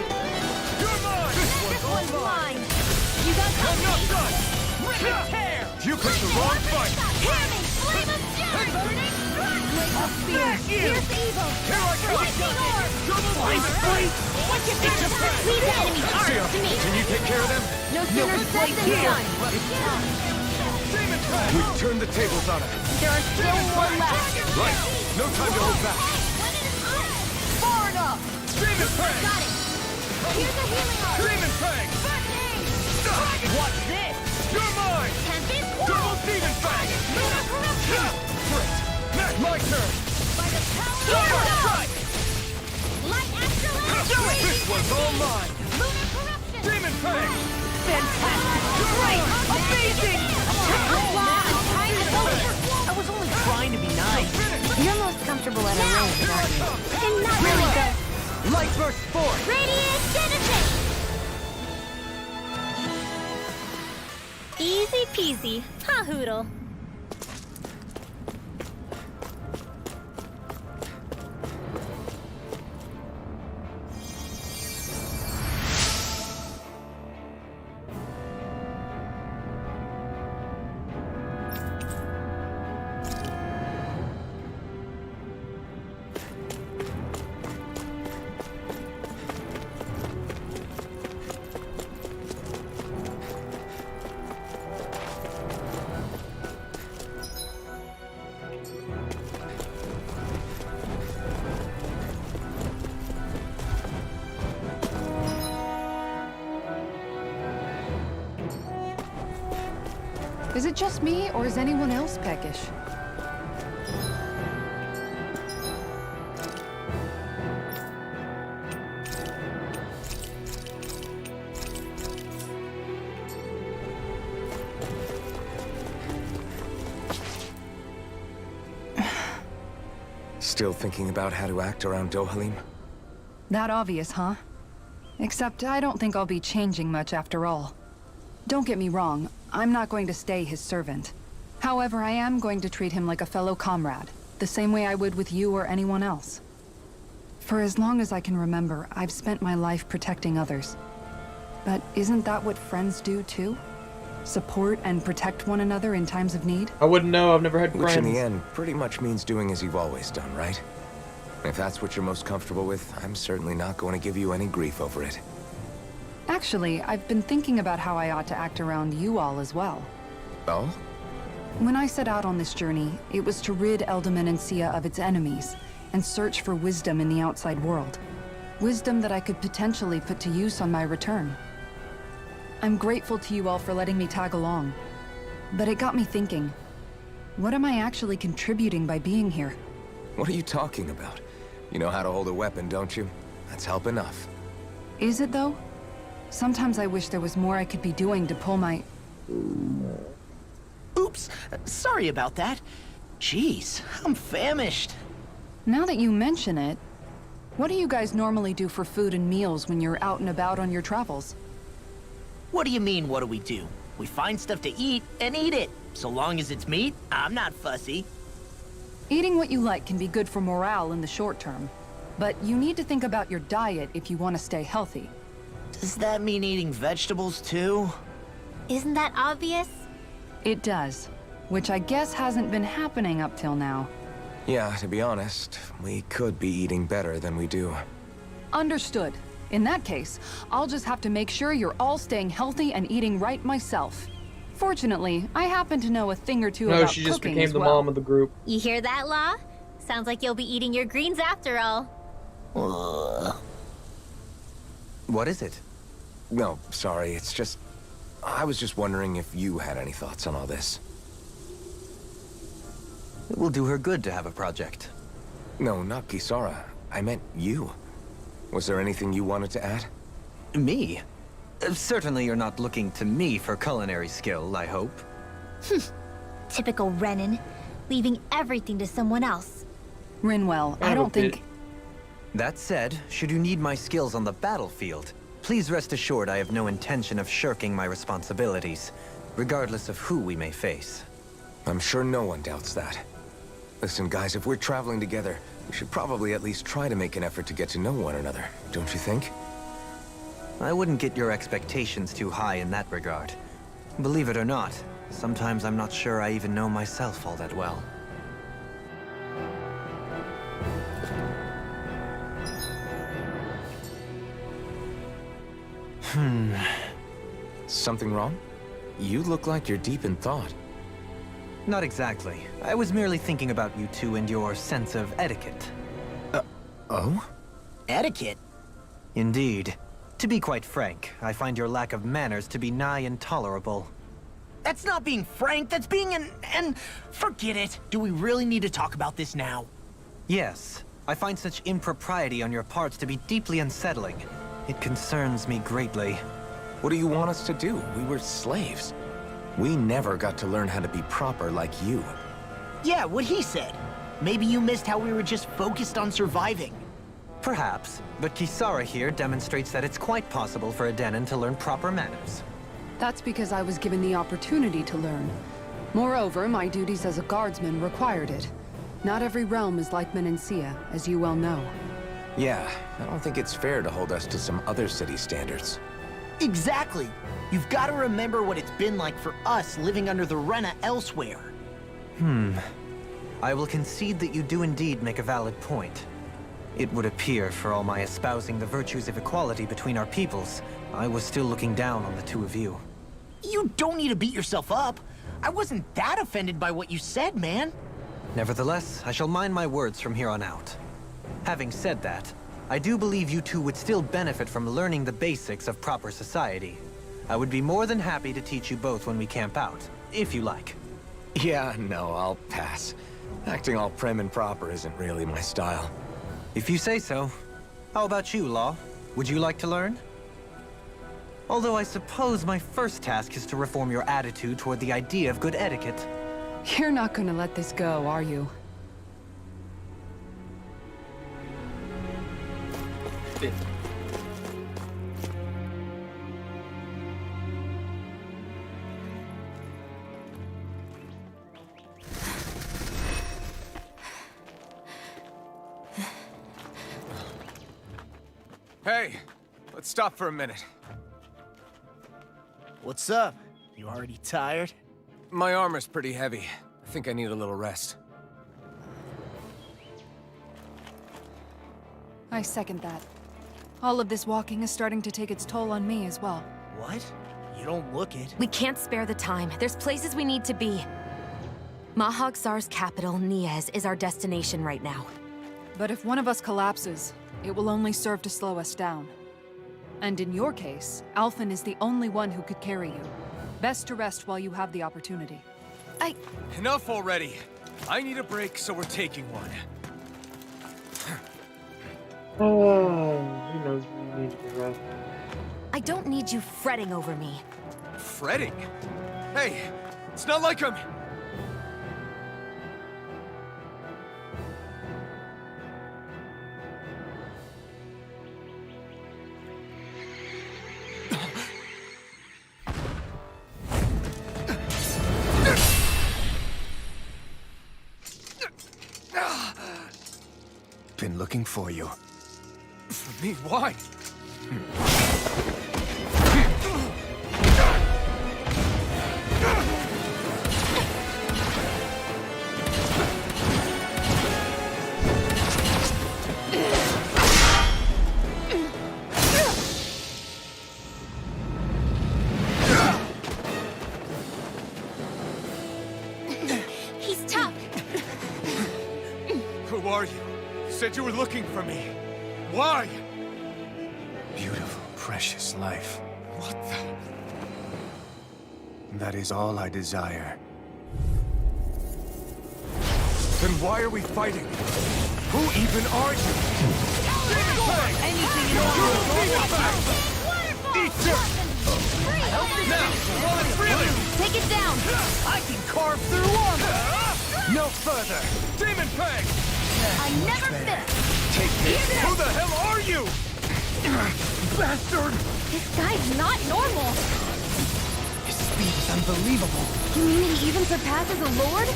You're mine! This one's mine! You got I'm not company! done! Rip and tear! You picked the wrong fight! Hear me! Flame of fury! Grenade strike! Blaze of spear! Fierce evil! Here I come! Lightning orb! Double demon fight! What you think of her? Leave the enemy's arms to me! Can you take care of them? No sooner said than done! Demon Fang! We've turned the tables on him. There are still more left! Right. No time to hold back. Far enough! Demon Fang! Got it! Here's a healing arm! Demon Fang! First aid! What's this? You're mine! Tempest Double Demon Fang! Lunar corruption! Frick! Not my turn! By the power Double of strike! Light Astrolabe! Do it! This one's all mine! Lunar corruption! Demon Fang! Fantastic! Great! Amazing! I was only trying to be nice. You're most comfortable at a range, aren't you? And not really good. Light burst forth! Radiant Genesis! Easy peasy. Ha hoodle. Is it just me, or is anyone else peckish? Still thinking about how to act around Dohalim? That obvious, huh? Except I don't think I'll be changing much after all. Don't get me wrong, I'm not going to stay his servant. However, I am going to treat him like a fellow comrade, the same way I would with you or anyone else. For as long as I can remember, I've spent my life protecting others. But isn't that what friends do too? Support and protect one another in times of need? I wouldn't know. I've never had Which friends. in the end pretty much means doing as you've always done, right? If that's what you're most comfortable with, I'm certainly not going to give you any grief over it. Actually, I've been thinking about how I ought to act around you all as well. Oh? When I set out on this journey, it was to rid Eldomenencia of its enemies and search for wisdom in the outside world. Wisdom that I could potentially put to use on my return. I'm grateful to you all for letting me tag along. But it got me thinking, what am I actually contributing by being here? What are you talking about? You know how to hold a weapon, don't you? That's help enough. Is it though? Sometimes I wish there was more I could be doing to pull my... Oops, sorry about that. Jeez, I'm famished. Now that you mention it, what do you guys normally do for food and meals when you're out and about on your travels? What do you mean, what do we do? We find stuff to eat and eat it. So long as it's meat, I'm not fussy. Eating what you like can be good for morale in the short term, but you need to think about your diet if you want to stay healthy. Does that mean eating vegetables too? Isn't that obvious? It does, which I guess hasn't been happening up till now. Yeah, to be honest, we could be eating better than we do. Understood. In that case, I'll just have to make sure you're all staying healthy and eating right myself. Fortunately, I happen to know a thing or two No, about she just cooking became as the well. mom of the group. You hear that, Law? Sounds like you'll be eating your greens after all. What is it? No, sorry, it's just... I was just wondering if you had any thoughts on all this. It will do her good to have a project. No, not Kisara. I meant you. Was there anything you wanted to add? Me? Certainly you're not looking to me for culinary skill, I hope. Typical Renan, leaving everything to someone else. Rinwell, I Kind of don't a bit. think... That said, should you need my skills on the battlefield, please rest assured I have no intention of shirking my responsibilities, regardless of who we may face. I'm sure no one doubts that. Listen, guys, if we're traveling together, we should probably at least try to make an effort to get to know one another, don't you think? I wouldn't get your expectations too high in that regard. Believe it or not, sometimes I'm not sure I even know myself all that well. Something wrong? You look like you're deep in thought. Not exactly. I was merely thinking about you two and your sense of etiquette. Oh? Etiquette? Indeed. To be quite frank, I find your lack of manners to be nigh intolerable. That's not being frank, that's being an... Forget it. Do we really need to talk about this now? Yes, I find such impropriety on your parts to be deeply unsettling. It concerns me greatly. What do you want us to do? We were slaves. We never got to learn how to be proper like you. Yeah, what he said. Maybe you missed how we were just focused on surviving. Perhaps, but Kisara here demonstrates that it's quite possible for a Denon to learn proper manners. That's because I was given the opportunity to learn. Moreover, my duties as a guardsman required it. Not every realm is like Menancia, as you well know. Yeah, I don't think it's fair to hold us to some other city standards. Exactly. You've got to remember what it's been like for us living under the Rena elsewhere. I will concede that you do indeed make a valid point. It would appear, for all my espousing the virtues of equality between our peoples, I was still looking down on the two of you. You don't need to beat yourself up. I wasn't that offended by what you said, man. Nevertheless, I shall mind my words from here on out. Having said that, I do believe you two would still benefit from learning the basics of proper society. I would be more than happy to teach you both when we camp out, if you like. Yeah, no, I'll pass. Acting all prim and proper isn't really my style. If you say so. How about you, Law? Would you like to learn? Although I suppose my first task is to reform your attitude toward the idea of good etiquette. You're not gonna let this go, are you? Hey, let's stop for a minute. What's up? You already tired? My armor's pretty heavy. I think I need a little rest. I second that. All of this walking is starting to take its toll on me as well. What? You don't look it. We can't spare the time. There's places we need to be. Mahag Sar's capital, Niez, is our destination right now. But if one of us collapses, it will only serve to slow us down. And in your case, Alphen is the only one who could carry you. Best to rest while you have the opportunity. Enough already. I need a break, so we're taking one. Oh, he knows we need to rest. I don't need you fretting over me. Fretting? Hey, it's not like I'm... been looking for you. For me? Why? He's tough. Who are you? You said you were looking for me. Why? Beautiful, precious life. What the? That is all I desire. Then why are we fighting? Who even are you? Anything in order. Eat dirt! Now, while it's reeling! Take it down. I can carve through armor! No further! Demon Fang! I never fit. Take this! Who the hell are you? Bastard! This guy's not normal. His speed is unbelievable. You mean he even surpasses a lord?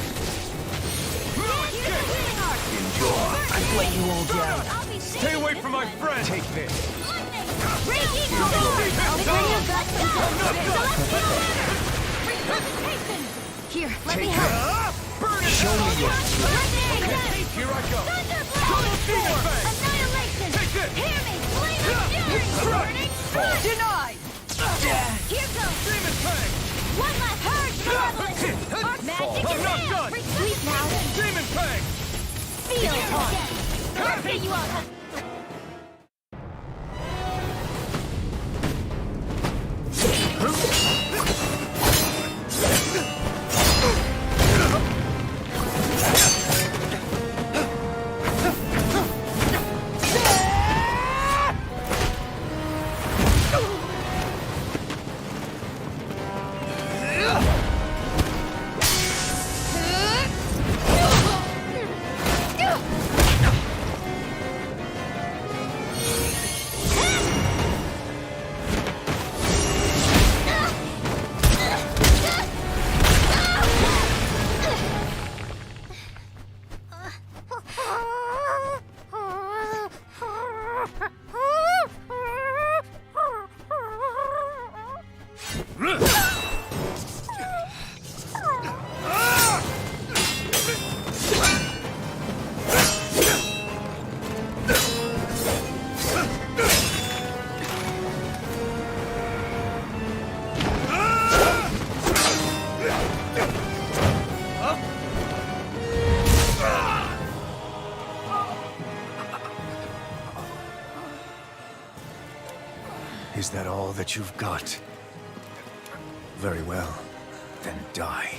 I've let you all down. Stay away from my friend! Take this! Raging sword! I'll bring you back some Here, let me help. Burn it! Show me your Okay, here I go! Thunderblast! Annihilation! Take this! Hear me! Flame of fury! Burning front! Denied! Here goes! Demon Fang! One last purge, malevolence! Our magic I'm is not in! done! Retreat now! Demon Fang! Feel it! Perfect you all! Is that all that you've got? Very well. Then die.